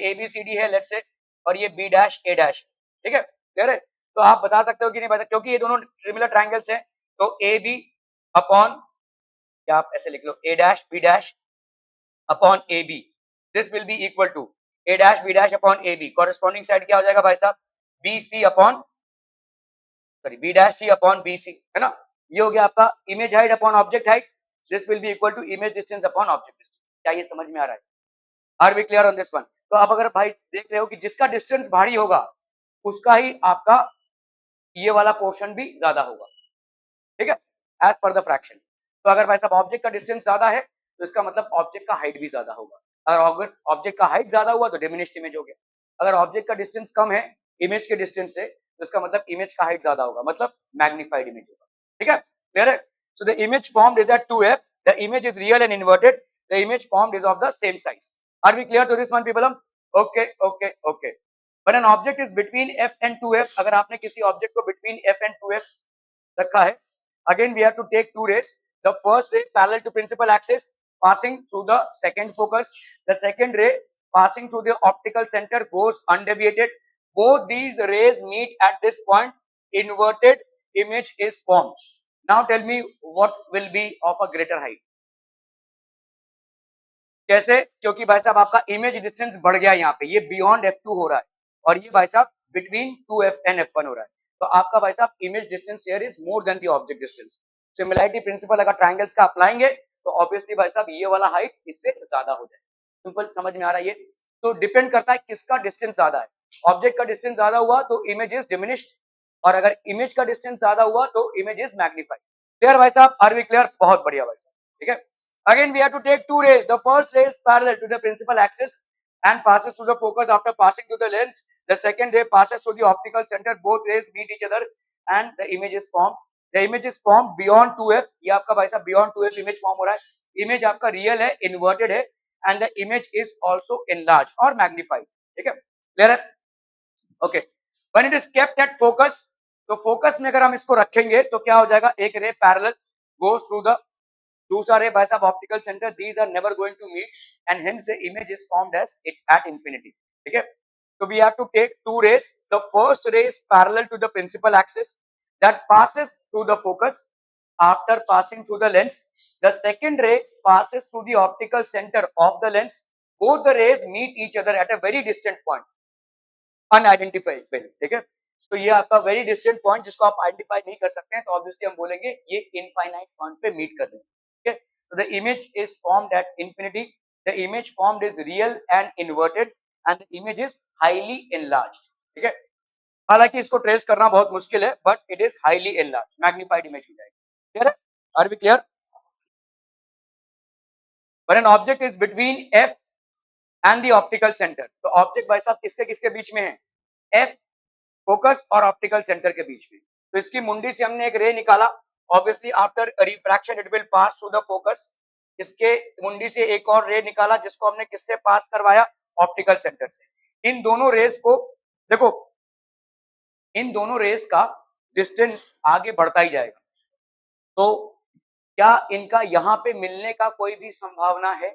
ए बी सी डी है लेट्स से और ये बी डैश ए डैश. ठीक है, क्लियर है. तो आप बता सकते हो कि नहीं बता सकते, क्योंकि ये दोनों सिमिलर ट्राइंगल्स हैं. तो ए बी अपॉन, या आप ऐसे लिख लो A dash B dash upon A B, this will be equal to A dash B dash upon A B. Corresponding side क्या हो जाएगा भाई साहब, B C upon sorry B dash C upon B C, है ना. ये हो गया आपका image height upon object height. This will be equal to image distance upon object distance. क्या ये समझ में आ रहा है, are we clear on this one. तो अब अगर भाई देख रहे हो कि जिसका डिस्टेंस भारी होगा उसका ही आपका ये वाला पोर्शन भी ज्यादा होगा. ठीक है, एज पर द फ्रैक्शन. तो अगर भाई साहब ऑब्जेक्ट का डिस्टेंस ज्यादा है तो इसका मतलब ऑब्जेक्ट का हाइट भी ज्यादा होगा. अगर ऑब्जेक्ट का हाइट ज्यादा हुआ तो डिमिनिश्ड इमेज हो गया. अगर ऑब्जेक्ट का डिस्टेंस कम है इमेज के डिस्टेंस से तो इसका मतलब इमेज का हाइट ज्यादा होगा, मतलब मैग्नीफाइड इमेज होगा. ठीक है, क्लियर है. So the image formed is at 2f. The image is real and inverted. The image formed is of the same size. Are we clear to this one people? Okay okay okay. When an object is between f and 2f, अगर आपने किसी ऑब्जेक्ट को between f and 2f रखा है, again we have to take two rays. The first ray parallel to principal axis passing through the second focus. The second ray passing through the optical center goes undeviated. Both these rays meet at this point. Inverted image is formed. Now tell me what will be of a greater height. कैसे, क्योंकि भाई साहब आपका इमेज डिस्टेंस बढ़ गया यहाँ पे, ये बियॉन्ड f2 हो रहा है और ये भाई साहब बिटवीन 2f एंड f1 हो रहा है. तो आपका भाई साहब image distance here is more than the object distance. Similarity principle अगर ट्रायंगल्स का अपनाएंगे तो ऑब्वियसली भाई साहब ये वाला हाइट इससे ज्यादा हो जाए. सिंपल समझ में आ रहा है ये. तो डिपेंड करता है किसका डिस्टेंस ज्यादा है. ऑब्जेक्ट का डिस्टेंस ज्यादा हुआ तो इमेज इज डिमिनिश्ड और अगर इमेज का डिस्टेंस ज्यादा हुआ तो इमेज इज मैग्नीफाइड. क्लियर भाई साहब, आर वी क्लियर? बहुत बढ़िया भाई साहब. ठीक है, again we have to take two rays. The first ray is parallel to the principal axis and passes through the focus after passing through the lens. The second ray passes through the optical center. Both rays meet each other and the image is formed. The image is formed beyond 2f. ये आपका भाई साहब beyond 2f image form हो रहा है. Image आपका real है, inverted है and the image is also enlarged or magnified. ठीक है, clear है? Okay. When it is kept at focus, तो focus में अगर हम इसको रखेंगे तो क्या हो जाएगा, एक ray parallel goes through the दूसरा रे भाई साहब optical center. These are never going to meet and hence the image is formed as it at infinity. ठीक है, so we have to take two rays. The first ray is parallel to the principal axis that passes through the focus after passing through the lens. The second ray passes through the optical center of the lens. Both the rays meet each other at a very distant point, unidentifiable. ठीक है, तो ये आपका वेरी डिस्टेंट पॉइंट जिसको आप आइडेंटिफाई नहीं कर सकते हैं तो ऑब्वियसली हम बोलेंगे ये इनफाइनाइट पॉइंट पे मीट कर रहे हैं. ठीक है, so the image is formed at infinity. The image formed is real and inverted and the image is highly enlarged. ठीक है, हालांकि इसको ट्रेस करना बहुत मुश्किल है but it is highly enlarge, magnified image हो जाएगी. क्लियर है, are we clear? When an object is between f and the optical center, तो ऑब्जेक्ट भाई साहब किसके किसके बीच में है, f फोकस और ऑप्टिकल सेंटर के बीच में। तो इसकी मुंडी से हमने एक रे निकाला, obviously after refraction it will pass through the focus. इसके मुंडी से एक और रे निकाला जिसको हमने किससे पास करवाया, ऑप्टिकल सेंटर से। इन दोनों रेस को देखो, इन दोनों रेस का डिस्टेंस आगे बढ़ता ही जाएगा। तो क्या इनका यहां पे मिलने का कोई भी संभावना है?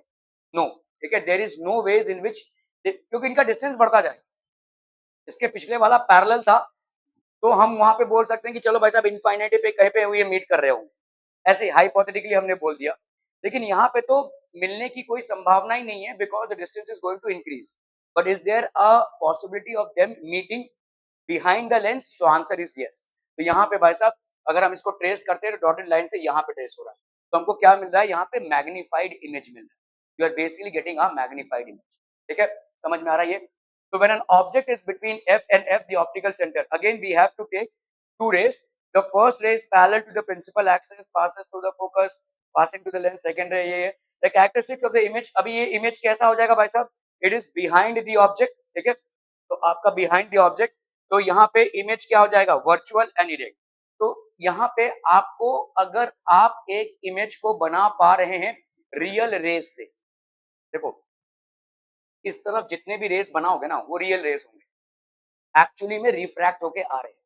नो, ठीक है, there is no ways in which, क्योंकि इनका डिस्टेंस बढ़ता जाएगा। इसके पिछले वाला पैरेलल था, तो हम वहां पे बोल सकते हैं कि चलो भाई साहब इनफाइनाइटी पे कहीं पे ये मीट कर रहे होंगे, ऐसे हाइपोथेटिकली हमने बोल दिया। लेकिन यहाँ पे तो मिलने की कोई संभावना ही नहीं है, because the distance is going to increase. But is there a possibility of them meeting behind the lens? तो आंसर इज यस। तो यहाँ पे भाई साहब अगर हम इसको ट्रेस करते हैं तो डॉटेड लाइन से यहाँ पे ट्रेस हो रहा है, तो हमको क्या मिल रहा है, यहाँ पे मैग्नीफाइड इमेज मिल रहा है। You are basically getting a magnified image. ठीक है, समझ में आ रहा है ये? So when an object is between F and F, the optical center, again we have to take two rays. The first ray is parallel to the principal axis, passes through the focus, passing to the lens. Second ray ये है। The characteristics of the image, अभी ये image कैसा हो जाएगा भाई साहब? It is behind the object, ठीक है? तो आपका behind the object, तो यहाँ पे image क्या हो जाएगा? Virtual and erect. तो यहाँ पे आपको, अगर आप एक image को बना पा रहे हैं real rays से, देखो इस तरफ जितने भी रेस बनाओगे ना वो रियल रेस होंगे, एक्चुअली में रिफ्रैक्ट होके आ रहे हैं।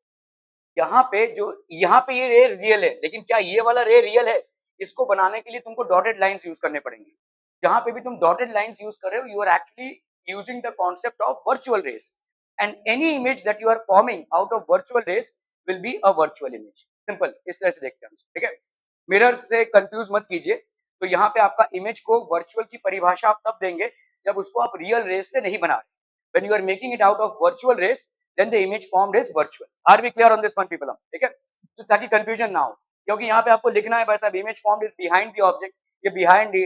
यहाँ पे जो, यहाँ पे ये रे रियल है, लेकिन क्या ये वाला रे रियल है? इसको बनाने के लिए तुमको डॉटेड लाइंस यूज करने पड़ेंगे। जहां पे भी तुम डॉटेड लाइंस यूज कर रहे हो, you are actually using the concept of virtual rays, and any image that you are forming out of virtual rays will be a virtual image. Simple, इस तरह से देखते हैं, ठीक है? मिरर से कंफ्यूज मत कीजिए। तो यहाँ पे आपका इमेज को वर्चुअल की परिभाषा आप तब देंगे जब उसको आप रियल रेस से नहीं बना रहे। When you are making it out of virtual rays, then the image formed is virtual. Are we clear on this one, people? ठीक है, तो ताकि confusion ना हो, क्योंकि यहाँ पे आपको लिखना है भाई साहब image formed is behind the object, ये behind,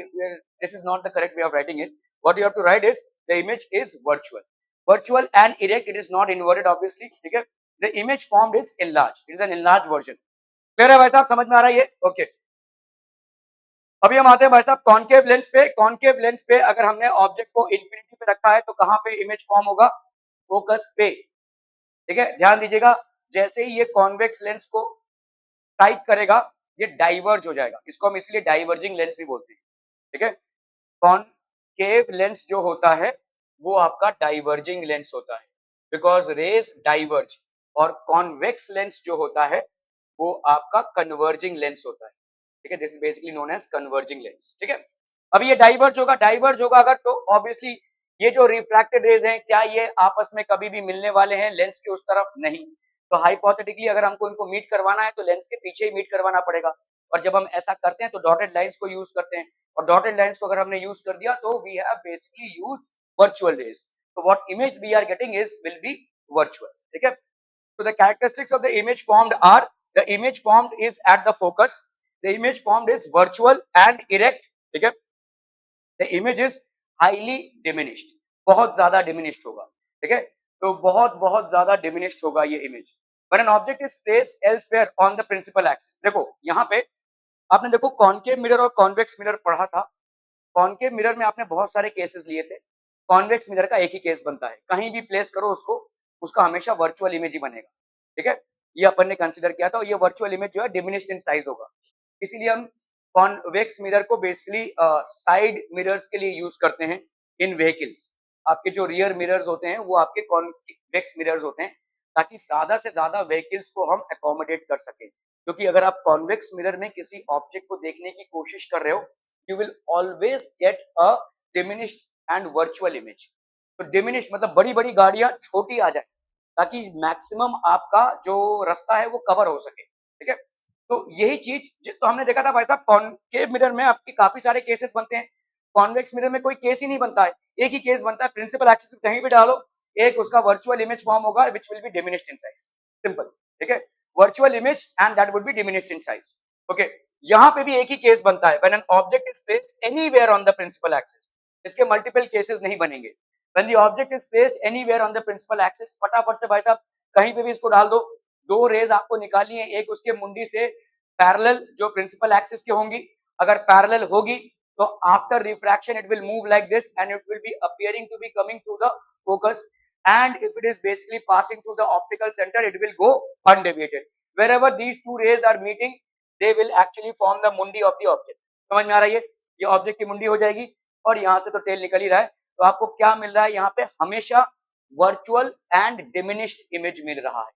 this is not the correct way of writing it. What you have to write is the image is virtual. Virtual and erect, it is not inverted obviously, ठीक है? The image formed is enlarged, it is an enlarged version. Clear है भाई साहब, समझ में आ रहा है ये? Okay. अभी हम आते हैं भाई साहब कॉनकेव लेंस पे। कॉनकेव लेंस पे अगर हमने ऑब्जेक्ट को इंफिनिटी पे रखा है तो कहां पे इमेज फॉर्म होगा? फोकस पे, ठीक है? ध्यान दीजिएगा, जैसे ही ये कॉन्वेक्स लेंस को टाइट करेगा ये डाइवर्ज हो जाएगा, इसको हम इसलिए डाइवर्जिंग लेंस भी बोलते हैं, ठीक है? कॉनकेव लेंस जो होता है वो आपका डाइवर्जिंग लेंस होता है, बिकॉज रेज डाइवर्ज। और कॉन्वेक्स लेंस जो होता है वो आपका कन्वर्जिंग लेंस होता है, ठीक है? This is basically known as converging lens, ठीक है? अभी ये डाइवर्ज होगा अगर, तो ऑब्वियसली ये जो रिफ्रैक्टेड रेज हैं क्या ये आपस में कभी भी मिलने वाले हैं लेंस के उस तरफ? नहीं। तो हाइपोथेटिकली अगर हमको इनको मीट करवाना है तो लेंस के पीछे ही मीट करवाना पड़ेगा, और जब हम ऐसा करते हैं तो डॉटेड लाइंस को यूज करते हैं, और डॉटेड लाइंस को अगर हमने यूज कर दिया तो we have basically used virtual rays. So what image we are getting is will be virtual, ठीक है? So the characteristics of the image formed are, the image formed is at the focus, the image formed is virtual and erect, ठीक है? The image is highly diminished, बहुत ज्यादा diminished होगा, ठीक है? तो बहुत ज्यादा diminished होगा ये image। When an object is placed elsewhere on the principal axis, देखो यहाँ पे आपने देखो कॉनकेव मिरर और कॉन्वेक्स मिरर पढ़ा था। कॉनकेव मिरर में आपने बहुत सारे केसेस लिए थे, कॉन्वेक्स मिरर का एक ही केस बनता है, कहीं भी प्लेस करो उसको, उसका हमेशा वर्चुअल इमेज ही बनेगा, ठीक है? ये अपन ने कंसीडर किया था, और ये वर्चुअल इमेज जो है डिमिनिश्ड इन साइज होगा। इसीलिए हम कॉन्वेक्स मिरर को बेसिकली साइड मिरर्स के लिए यूज करते हैं इन व्हीकल्स। आपके जो रियर मिरर्स होते हैं वो आपके कॉन्वेक्स मिरर्स होते हैं, ताकि ज्यादा से ज्यादा व्हीकल्स को हम अकोमोडेट कर सकें। क्योंकि अगर आप कॉन्वेक्स मिरर में किसी ऑब्जेक्ट को देखने की कोशिश कर रहे हो, you will always get a diminished and virtual image। तो diminished मतलब बड़ी बड़ी गाड़ियां छोटी आ जाए, ताकि मैक्सिमम आपका जो रास्ता है वो कवर हो सके, ठीक है? तो यही चीज तो हमने देखा था भाई साहब, कॉनकेव मिरर में आपके काफी सारे केसेस बनते हैं, कॉन्वेक्स मिरर में कोई केस ही नहीं बनता है, एक ही केस बनता है, प्रिंसिपल एक्सिस पे कहीं भी डालो एक उसका वर्चुअल इमेज फॉर्म होगा which will be diminished in size, simple, ठीक है? Virtual image and that would be diminished in size, okay? यहाँ पे भी एक ही केस बनता है, when an object is placed anywhere on the principal axis, इसके मल्टीपल केसेस नहीं बनेंगे। when the object is placed anywhere on the principal axis, फटाफट से भाई साहब कहीं पे भी इसको डाल दो, दो रेज आपको निकालनी है, एक उसके मुंडी से पैरेलल जो प्रिंसिपल एक्सिस की होंगी, अगर पैरेलल होगी तो after refraction it will move like this and it will be appearing to be coming to the focus, and if it is basically passing through the optical center, it will go undeviated. Wherever these two rays are meeting, they will actually form the mundi of the object. समझ में आ रहा है? ये ऑब्जेक्ट की मुंडी हो जाएगी और यहाँ से तो टेल निकल ही रहा है, तो आपको क्या मिल रहा है यहाँ पे? हमेशा वर्चुअल एंड डिमिनिश्ड इमेज मिल रहा है,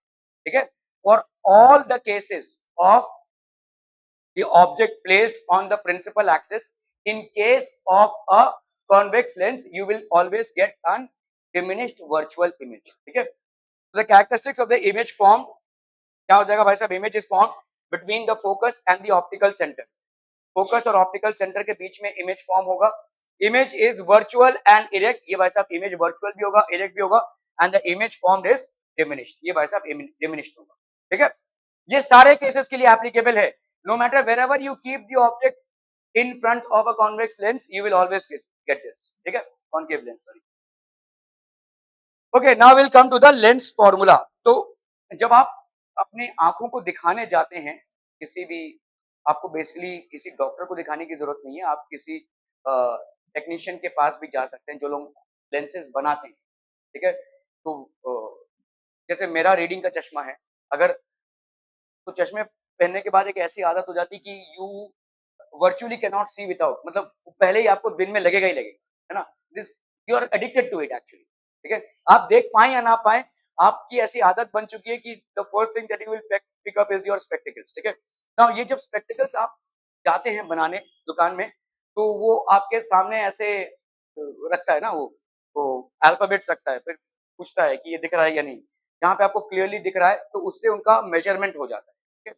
ठीक है, for all the cases of the object placed on the principal axis. In case of a convex lens, you will always get an diminished virtual image. ठीक है, so the characteristics of the image formed, क्या हो जाएगा भाई साहब? image is formed between the focus and the optical center. Focus और ऑप्टिकल सेंटर के बीच में इमेज फॉर्म होगा. Image is virtual and erect. ये भाई साहब इमेज वर्चुअल भी होगा, इरेक्ट भी होगा, and the image formed is diminished. ये भाई साहब डिमिनिश्ड होगा. ठीक है, ये सारे केसेस के लिए एप्लीकेबल है. No matter wherever you keep the object in front of a convex lens, you will always get this. ठीक है, concave lens. Sorry. Okay, now will come to the lens formula. तो जब आप अपने आंखों को दिखाने जाते हैं, किसी भी, आपको बेसिकली किसी डॉक्टर को दिखाने की जरूरत नहीं है, आप किसी टेक्नीशियन के पास भी जा सकते हैं जो लोग लेंसेज बनाते हैं. ठीक है, तो जैसे मेरा रीडिंग का चश्मा है, अगर तो चश्मे पहनने के बाद एक ऐसी आदत हो जाती कि you virtually cannot see without, मतलब पहले ही आपको दिन में लगेगा ही लगेगा, है ना. This you are addicted to it actually. ठीक है, आप देख पाए या ना पाए, आपकी ऐसी आदत बन चुकी है कि the first thing that you will pick up is your spectacles. ठीक है, नाउ ये जब स्पेक्टिकल्स आप जाते हैं बनाने दुकान में, तो वो आपके सामने ऐसे रखता है ना, वो अल्फाबेट्स रखता है, फिर पूछता है कि ये दिख रहा है या नहीं. जहाँ पे आपको क्लियरली दिख रहा है तो उससे उनका मेजरमेंट हो जाता है. ठीक है,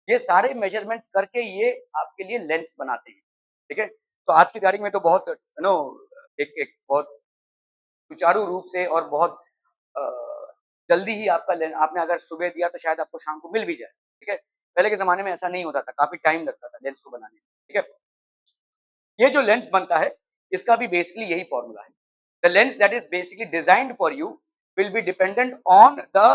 ये सारे मेजरमेंट करके ये आपके लिए लेंस बनाते हैं. ठीक है, तो आज की तारीख में तो बहुत नो एक बहुत सुचारू रूप से और बहुत जल्दी ही आपका लेंस, आपने अगर सुबह दिया तो शायद आपको शाम को मिल भी जाए. ठीक है, पहले के जमाने में ऐसा नहीं होता था, काफी टाइम लगता था लेंस को बनाने में. ठीक है, ये जो लेंस बनता है इसका भी बेसिकली यही फॉर्मूला है. The lens that is basically designed for you will be dependent on the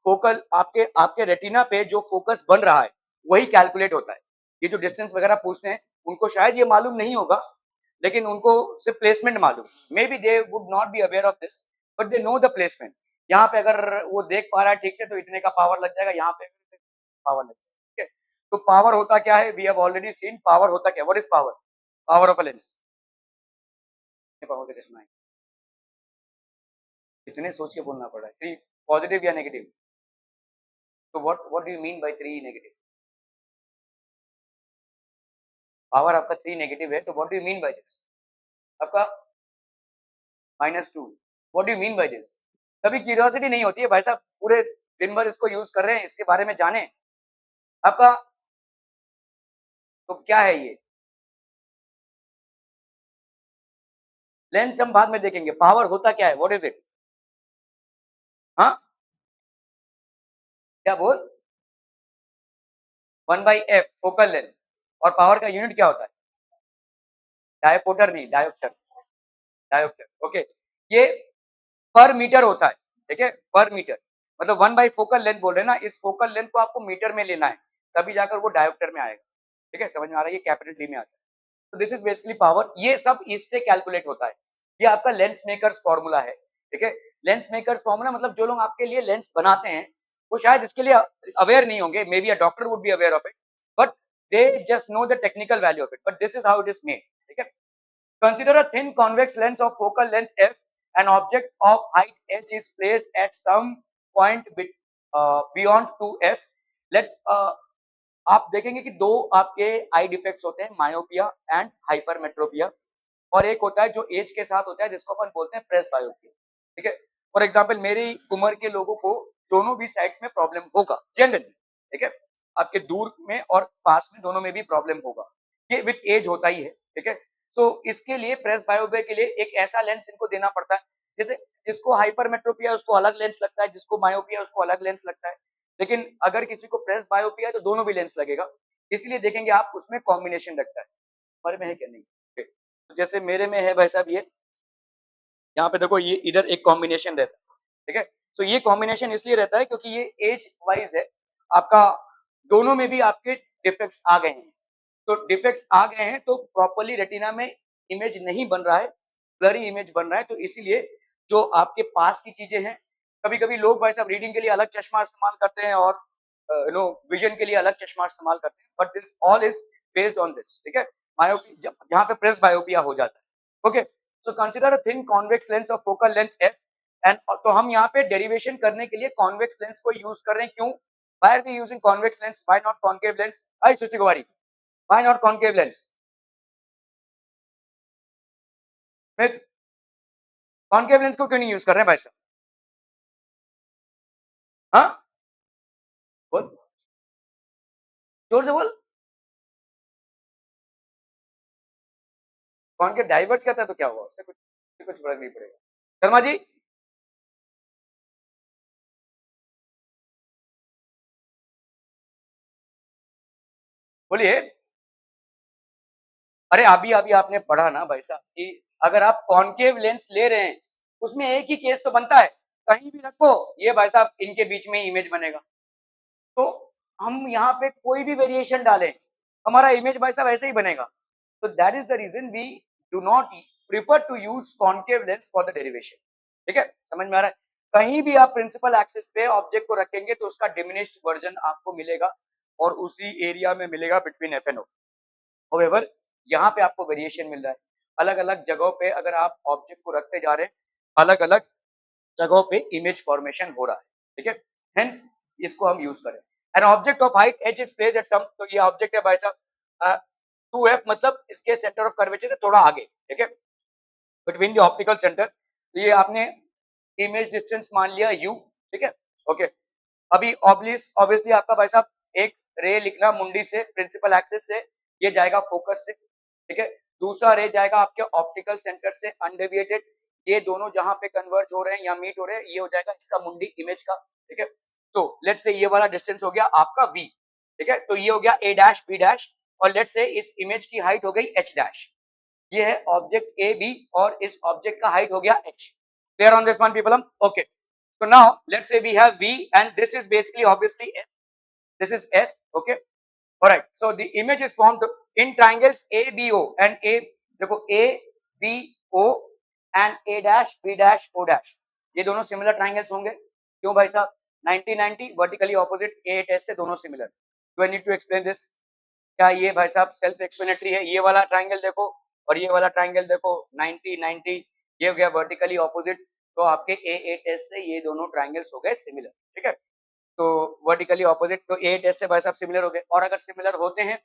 focal. आपके आपके रेटिना पे जो फोकस बन रहा है वही कैलकुलेट होता है. ये जो डिस्टेंस वगैरह पूछते हैं उनको शायद ये मालूम नहीं होगा, लेकिन उनको सिर्फ प्लेसमेंट मालूम. May be they would not be aware of this, but they know the placement. यहाँ पे अगर वो देख पा रहा है ठीक से तो इतने का पावर लग जाएगा, यहाँ पे पावर लग जाएगा. ठीक है, तो पावर होता क्या है? We have already seen. Power होता क्या? What is power? Power of a lens. Power का चश्मा है, इतने सोच के बोलना पड़ रहा है. 3 पॉजिटिव या नेगेटिव? तो what do you mean by 3 negative? Power आपका 3 नेगेटिव है, तो what do you mean by this? आपका -2. What do you mean by this? कभी क्यूरियोसिटी नहीं होती है भाई साहब, पूरे दिन भर इसको यूज कर रहे हैं, इसके बारे में जाने. आपका तो क्या है ये लेंस? हम बाद में देखेंगे. पावर होता क्या है? What is it? हाँ, क्या बोल? 1/f focal length. और पावर का यूनिट क्या होता है? डायोप्टर नहीं, डायोप्टर. डायोप्टर. ओके, ये पर मीटर होता है. ठीक है, पर मीटर मतलब 1 फोकल लेंथ बोल रहे हैं ना, इस फोकल लेंथ को आपको मीटर में लेना है, तभी जाकर वो डायोप्टर में आएगा. ठीक है, समझ में आ रहा है? ये कैपिटल डी में आता है. तो दिस इज बेसिकली पावर. ये सब इससे कैलकुलेट होता है. ये आपका लेंस मेकर्स फॉर्मूला है. ठीक है, लेंस मेकर्स फॉर्मूला मतलब जो लोग आपके लिए लेंस बनाते हैं वो शायद इसके लिए अवेयर नहीं होंगे. May be a doctor would be aware of it, but they just know the technical value of it. But this is how it is made. ठीक है, consider a thin convex lens of focal length f. An object of height h is placed at some point beyond 2f. Let आप देखेंगे कि दो आपके आई डिफेक्ट्स होते हैं, मायोपिया एंड हाइपरमेट्रोपिया, और एक होता है जो एज के साथ होता है जिसको अपन बोलते हैं प्रेस बायोपिया. ठीक है, फॉर एग्जांपल मेरी उम्र के लोगों को दोनों भी साइड्स में प्रॉब्लम होगा जनरली. ठीक है, आपके दूर में और पास में दोनों में भी प्रॉब्लम होगा, ये विद एज होता ही है. ठीक है, सो इसके लिए प्रेस बायोपिया के लिए एक ऐसा लेंस इनको देना पड़ता है, जैसे जिसको हाइपरमेट्रोपिया उसको अलग लेंस लगता है, जिसको मायोपिया उसको अलग लेंस लगता है. लेकिन अगर किसी को प्रेस बायोपिया है तो दोनों भी लेंस लगेगा, इसलिए देखेंगे आप उसमें कॉम्बिनेशन रखता है. हमारे में है क्या? नहीं. okay. तो जैसे मेरे में है भाई साहब, ये यहाँ पे देखो, ये इधर एक कॉम्बिनेशन रहता है. ठीक है, तो ये कॉम्बिनेशन इसलिए रहता है क्योंकि ये एज वाइज है आपका, दोनों में भी आपके डिफेक्ट्स आ गए हैं. तो डिफेक्ट्स आ गए हैं तो प्रॉपर्ली रेटिना में इमेज नहीं बन रहा है, ब्लरी इमेज बन रहा है, तो इसीलिए जो आपके पास की चीजें हैं। कभी कभी लोग भाई साहब रीडिंग के लिए अलग चश्मा इस्तेमाल करते हैं और विजन के लिए अलग चश्मा इस्तेमाल करते हैं, but this all is based on this, ठीक है। मायोपी जहां पे प्रेस बायोपिया हो जाता है। Okay, so consider a thin convex lens of focal length F and, तो हम यहाँ पे डेरिवेशन करने के लिए कॉन्वेक्स लेंस को यूज कर रहे हैं। क्यों? Why are we using convex lens? Why not concave lens? Hi Suchi Kumari. Why not concave lens? Smith, concave lens को क्यों नहीं यूज कर रहे हैं भाई साहब? हाँ, बोल, जोर से बोल। कॉन्केव डाइवर्स कहता है तो क्या हुआ उससे? कुछ फर्क नहीं पड़ेगा। शर्मा जी बोलिए। अरे अभी अभी आपने पढ़ा ना भाई साहब कि अगर आप कॉन्केव लेंस ले रहे हैं उसमें एक ही केस तो बनता है, कहीं भी रखो ये भाई साहब इनके बीच में इमेज बनेगा। तो हम यहाँ पे कोई भी वेरिएशन डालें हमारा इमेज भाई साहब ऐसे ही बनेगा। तो that is the reason we do not prefer to use concave lens for the derivation. ठीक है, समझ में आ रहा है? कहीं भी आप प्रिंसिपल एक्सिस पे ऑब्जेक्ट को रखेंगे तो उसका डिमिनिश्ड वर्जन आपको मिलेगा और उसी एरिया में मिलेगा बिटवीन एफ एंड ओ। होवेवर यहाँ पे आपको वेरिएशन मिल रहा है, अलग अलग जगहों पे अगर आप ऑब्जेक्ट को रखते जा रहे हैं अलग अलग जगहों पे इमेज फॉर्मेशन हो रहा है। ठीक है, हेंस इसको हम यूज करें। An object of height h is placed at some, तो ये ऑब्जेक्ट है भाई साहब 2f, मतलब इसके सेंटर ऑफ कर्वेचर से थोड़ा आगे, ठीक है, बिटवीन द ऑप्टिकल सेंटर। ये आपने इमेज डिस्टेंस मान लिया u, ठीक है। ओके, अभी ऑब्वियसली आपका भाई साहब एक रे लिखना मुंडी से प्रिंसिपल एक्सिस से, ये जाएगा फोकस से, ठीक है। दूसरा रे जाएगा आपके ऑप्टिकल सेंटर से अनडेविएटेड, ये दोनों जहां पे कन्वर्ज हो रहे हैं या मीट हो रहे हैं ये हो जाएगा इसका मुंडी इमेज का, ठीक है। तो लेट्स से ये वाला डिस्टेंस हो गया आपका v, ठीक है, तो ये हो गया a डैश b डैश, और लेट्स से इस इमेज की हाइट हो गई h डैश। ये है ऑब्जेक्ट ए बी और इस ऑब्जेक्ट का हाइट हो गया h। Clear on this one people? हम okay. So now let's say we have V and this is basically obviously F. This is F. Okay. All right. So the image is formed in triangles ABO and A. देखो A B O and A dash B dash O dash. ये दोनों सिमिलर ट्राइंगल्स होंगे। क्यों भाई साहब? 90-90 वर्टिकली ऑपोजिट A टेस्ट से दोनों similar. Do I need to explain this? क्या ये भाई साहब सेल्फ एक्सप्लेनेटरी है? ये वाला ट्राइंगल देखो और ये वाला ट्राइंगल देखो 90-90, ये हो गया वर्टिकली ऑपोजिट, तो आपके ए टेस्ट से ये दोनों ट्राइंगल्स हो गए सिमिलर, ठीक है। तो वर्टिकली ऑपोजिट, तो ए टेस्ट से भाई साहब सिमिलर हो गए, और अगर सिमिलर होते हैं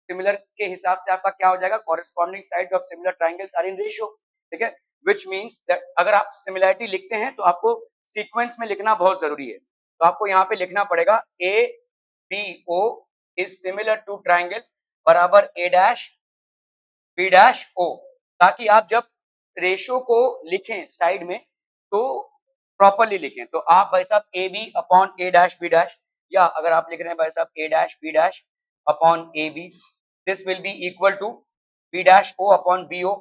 सिमिलर के हिसाब से आपका क्या हो जाएगा, corresponding sides of similar triangles are in ratio, ठीक है। विच मीन्स दैट अगर आप सिमिलैरिटी लिखते हैं तो आपको सीक्वेंस में लिखना बहुत जरूरी है। तो आपको यहाँ पे लिखना पड़ेगा A B O is similar to triangle बराबर A dash B dash O, ताकि आप जब रेशियो को लिखें साइड में तो प्रॉपरली लिखें। तो आप भाई साहब A B upon A dash B dash, या अगर आप लिख रहे हैं भाई साहब A dash B dash upon A B, this will be equal to B dash O upon B O,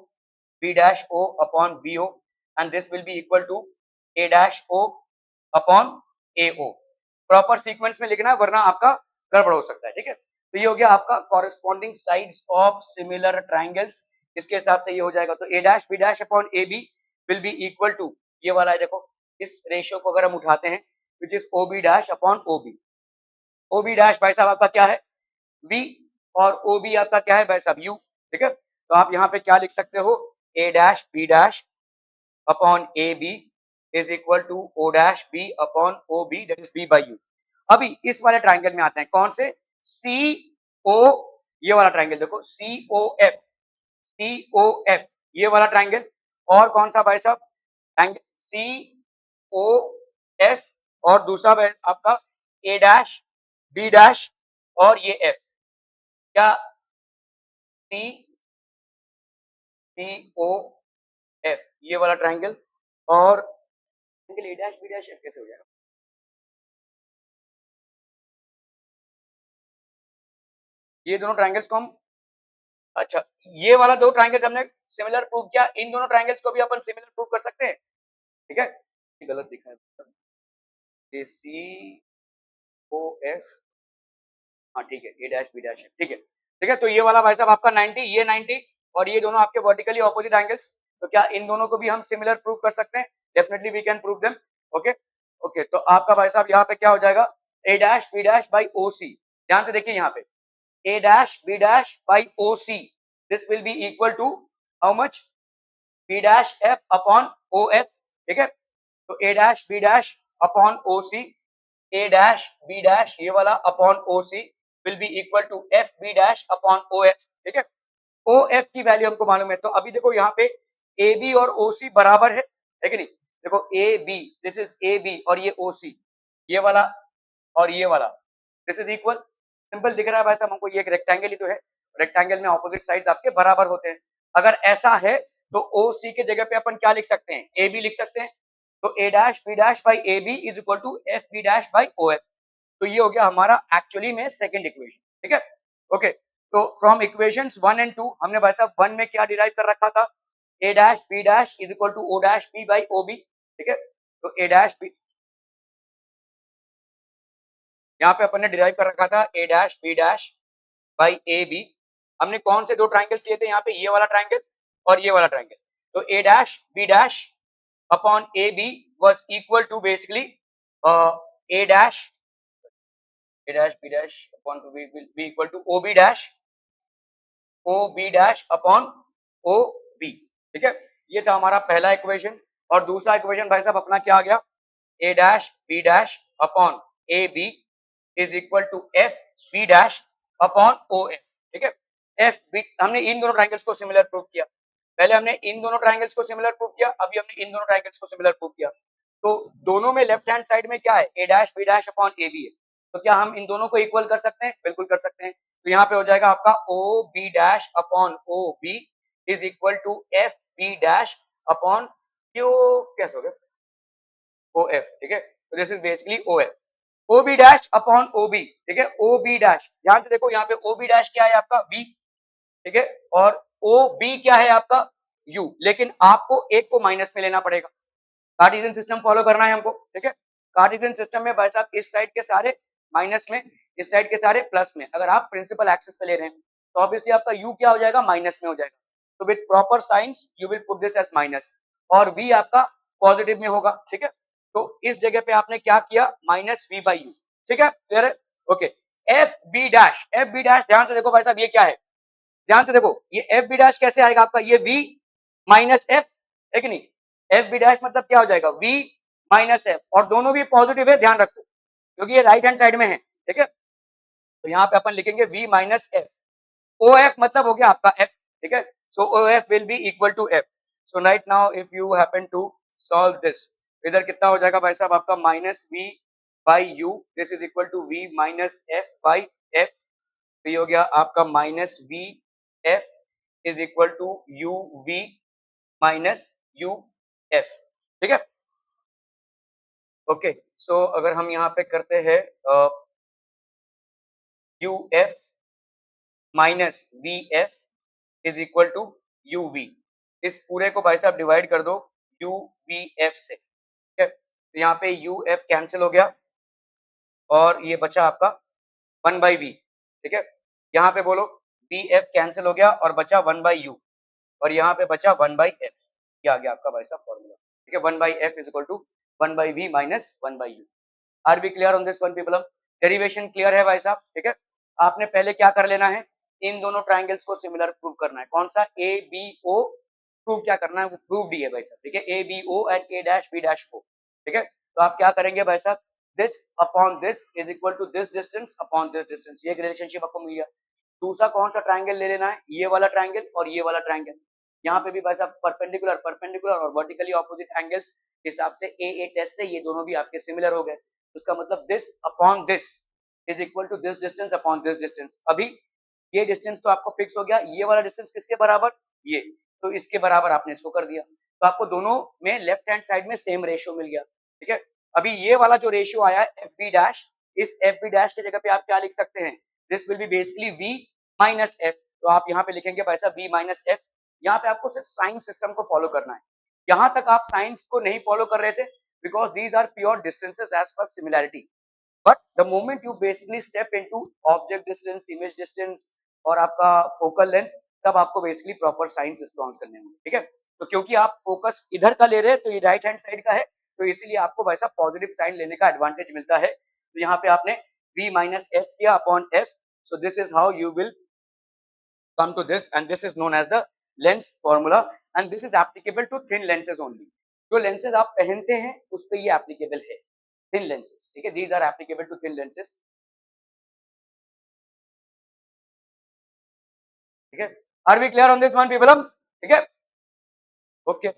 B dash O upon B O, and this will be equal to A dash O upon A O. Proper sequence में लिखना है वरना आपका गड़बड़ हो सकता है, ठीक है। तो ये हो गया आपका corresponding sides of similar triangles, इसके हिसाब से ये हो जाएगा। तो A dash B dash upon A B will be equal to, ये वाला है देखो, इस रेशियो को अगर हम उठाते हैं which is O B dash upon O B. O B dash भाई साहब आपका क्या है v, और ओ बी आपका क्या है भाई साहब u, ठीक है। तो आप यहाँ पे क्या लिख सकते हो, a dash b dash upon A B is equal to O dash B upon O B, that is b by u। अभी इस वाले ट्राइंगल में आते हैं, कौन से, सी ओ, ये वाला ट्राइंगल देखो सी ओ एफ, सी ओ एफ ये वाला ट्राइंगल, और कौन सा भाई साहब ट्राइंगल सी ओ एफ, और दूसरा आपका ए डैश बी डैश और ये एफ, क्या सी सी ओ एफ ये वाला ट्राइंगल, और triangle A dash B dash F कैसे हो जाएगा? ये दोनों ट्राइंगल्स को हम, अच्छा ये वाला दो ट्राइंगल्स हमने सिमिलर प्रूव किया, इन दोनों ट्राइंगल्स को भी अपन सिमिलर प्रूव कर सकते हैं, ठीक है। गलत दिखा है, ये सी ओ एफ, हाँ ठीक है, ए डैश बी डैश है, ठीक है, ठीक है। तो ये वाला भाई साहब आपका 90, ये 90, और ये दोनों आपके वर्टिकली ऑपोजिट एंगल्स, तो क्या इन दोनों को भी हम सिमिलर प्रूव कर सकते हैं? Definitely we can prove them. Okay okay, तो आपका भाई साहब यहाँ पे क्या हो जाएगा, A dash B dash by O C. ध्यान से देखिए यहाँ पे, a dash b dash by OC, this will be equal to how much, b dash f upon OF। ठीक है, तो a dash b dash upon OC, a dash b dash ये वाला upon OC will be equal to f b dash upon OF। ठीक है, OF की वैल्यू हमको मालूम है, तो अभी देखो यहाँ पे AB और OC बराबर है कि नहीं, देखो AB, दिस इज AB और ये OC, ये वाला और ये वाला, दिस इज इक्वल, सिंपल दिख रहा है भाई साहब हमको, ये एक रेक्टेंगल ही तो है, रेक्टेंगल में ऑपोजिट साइड्स आपके बराबर होते हैं। अगर ऐसा है तो ओ सी के जगह पे अपन क्या लिख सकते हैं, ए बी लिख सकते हैं, तो A dash B dash by A B is equal to F B dash by O F. तो ये हो गया हमारा एक्चुअली में सेकंड इक्वेशन। ठीक है, ओके, तो फ्रॉम इक्वेशंस 1 एंड 2 हमने भाई साहब 1 में क्या डिराइव कर रखा था, A dash B dash is equal to O dash B by O B. ठीक है, तो ए डैश बी, यहाँ पे अपन ने डिराइव कर रखा था A dash B dash by A B. हमने कौन से दो ट्राइंगल्स लिए थे यहाँ पे, ये वाला ट्राइंगल और ये वाला ट्राइंगल, तो A dash B dash upon A B was equal to basically A dash B dash upon to B equal to O B dash upon O B. ठीक है, ये था हमारा पहला इक्वेशन। और दूसरा इक्वेशन भाई साहब अपना क्या आ गया, A dash B dash upon A B is equal to F B dash upon O F. ठीक है, एफ बी, हमने इन दोनों ट्राइंगल्स को सिमिलर प्रूव किया, पहले हमने इन दोनों ट्राइंगल्स को सिमिलर प्रूव किया, अभी हमने इन दोनों ट्राइंगल्स को सिमिलर प्रूव किया। तो दोनों में लेफ्ट हैंड साइड में क्या है, A dash B dash upon A B है, तो क्या हम इन दोनों को इक्वल कर सकते हैं, बिल्कुल कर सकते हैं। तो यहाँ पे हो जाएगा आपका O B dash upon O B is equal to F B dash upon Q, कैसे हो गया, ओ एफ। ठीक है, तो this is basically O F, O B dash upon O B. ठीक है, ओ बी डैश, ध्यान से देखो यहाँ पे ओ बी डैश क्या है आपका बी। ठीक है, और ओ बी क्या है आपका यू, लेकिन आपको एक को माइनस में लेना पड़ेगा, कार्टेशियन सिस्टम फॉलो करना है हमको। ठीक है, कार्टेशियन सिस्टम में भाई साहब इस साइड के सारे माइनस में, इस साइड के सारे प्लस में, अगर आप प्रिंसिपल एक्सिस पे ले रहे हैं तो ऑब्वियसली आपका u क्या हो जाएगा, माइनस में हो जाएगा, तो with proper signs you will put this as minus, और v आपका पॉजिटिव में होगा। ठीक है, तो इस जगह पे आपने क्या किया, माइनस v बाई यू। ठीक है, क्लियर है, okay. F B dash, F B dash, ध्यान से देखो भाई साहब ये क्या है, ध्यान से देखो ये एफ बी डैश कैसे आएगा आपका, ये v माइनस एफ है कि नहीं, एफ बी डैश मतलब क्या हो जाएगा, v माइनस एफ, और दोनों भी पॉजिटिव है, ध्यान रखो क्योंकि ये राइट हैंड साइड में है। ठीक है, तो यहाँ पे अपन लिखेंगे v minus F, O F मतलब हो गया आपका f। ठीक है, so O F will be equal to f। So right now if you happen to solve this, इधर कितना हो जाएगा भाई साहब आपका minus v by U, this is equal to v minus f by f। तो ये हो गया आपका minus v f is equal to u v minus u f। ठीक है, ओके, सो अगर हम यहाँ पे करते हैं u f minus V F is equal to U V, इस पूरे को भाई साहब डिवाइड कर दो यू वी एफ से। ठीक है, तो यहाँ पे यू एफ कैंसिल हो गया और ये बचा आपका 1 बाई वी। ठीक है, यहाँ पे बोलो वी एफ कैंसिल हो गया और बचा 1 बाई यू, और यहाँ पे बचा 1 बाई एफ, ये आ गया आपका भाई साहब फॉर्मूला। ठीक है, 1 by F is equal to 1 by V minus 1 by U. Are be clear on this one people, derivation clear है भाई साहब। ठीक है, आपने पहले क्या कर लेना है, इन दोनों ट्राइंगल्स को सिमिलर प्रूव करना है, कौन सा, ए बी ओ प्रूव क्या करना है, वो प्रूव डी है भाई साहब। ठीक है, A B O and A dash B dash O. ठीक है, तो आप क्या करेंगे भाई साहब, this upon this is equal to this distance upon this distance, ये रिलेशनशिप आपको मिल गया। दूसरा कौन सा ट्राइंगल ले लेना है, ये वाला ट्राइंगल और ये वाला ट्राइंगल, यहाँ पे भी भाई साहब परपेंडिकुलर परपेंडिकुलर और वर्टिकली ऑपोजिट एंगल्स के हिसाब से ए टेस्ट से ये दोनों भी आपके सिमिलर हो गए, उसका मतलब this upon this is equal to this distance upon this distance. अभी ये डिस्टेंस तो आपको फिक्स हो गया, ये वाला डिस्टेंस किसके बराबर, ये, तो इसके बराबर आपने इसको कर दिया, तो आपको दोनों में लेफ्ट हैंड साइड में सेम रेशियो मिल गया। ठीक है, अभी ये वाला जो रेशियो आया एफ बी डैश, इस एफ बी डैश की जगह पे आप क्या लिख सकते हैं, this will be basically V minus F, तो आप यहाँ पे लिखेंगे भाई साहब वी माइनस एफ। यहाँ पे आपको सिर्फ साइन सिस्टम को फॉलो करना है, यहाँ तक आप साइंस को नहीं फॉलो कर रहे थे because these are pure distances as per similarity, but the moment you basically step into object distance, image distance और आपका फोकल लेंथ, तब आपको बेसिकली प्रॉपर साइंस इंस्टॉल करने होंगे। ठीक है, तो क्योंकि आप फोकस इधर का ले रहे हैं तो ये राइट हैंड साइड का है, तो इसीलिए आपको वैसा पॉजिटिव साइन लेने का एडवांटेज मिलता है। तो यहाँ पे आपने v माइनस एफ किया upon F, so this is how you will come to this, and this is known as the lens formula, and this is applicable to thin lenses only. जो lenses आप पहनते हैं उस पे ये applicable है, thin lenses, ठीक है, these are applicable to thin lenses, ठीक है। Are we clear on this one people? ठीक है, okay.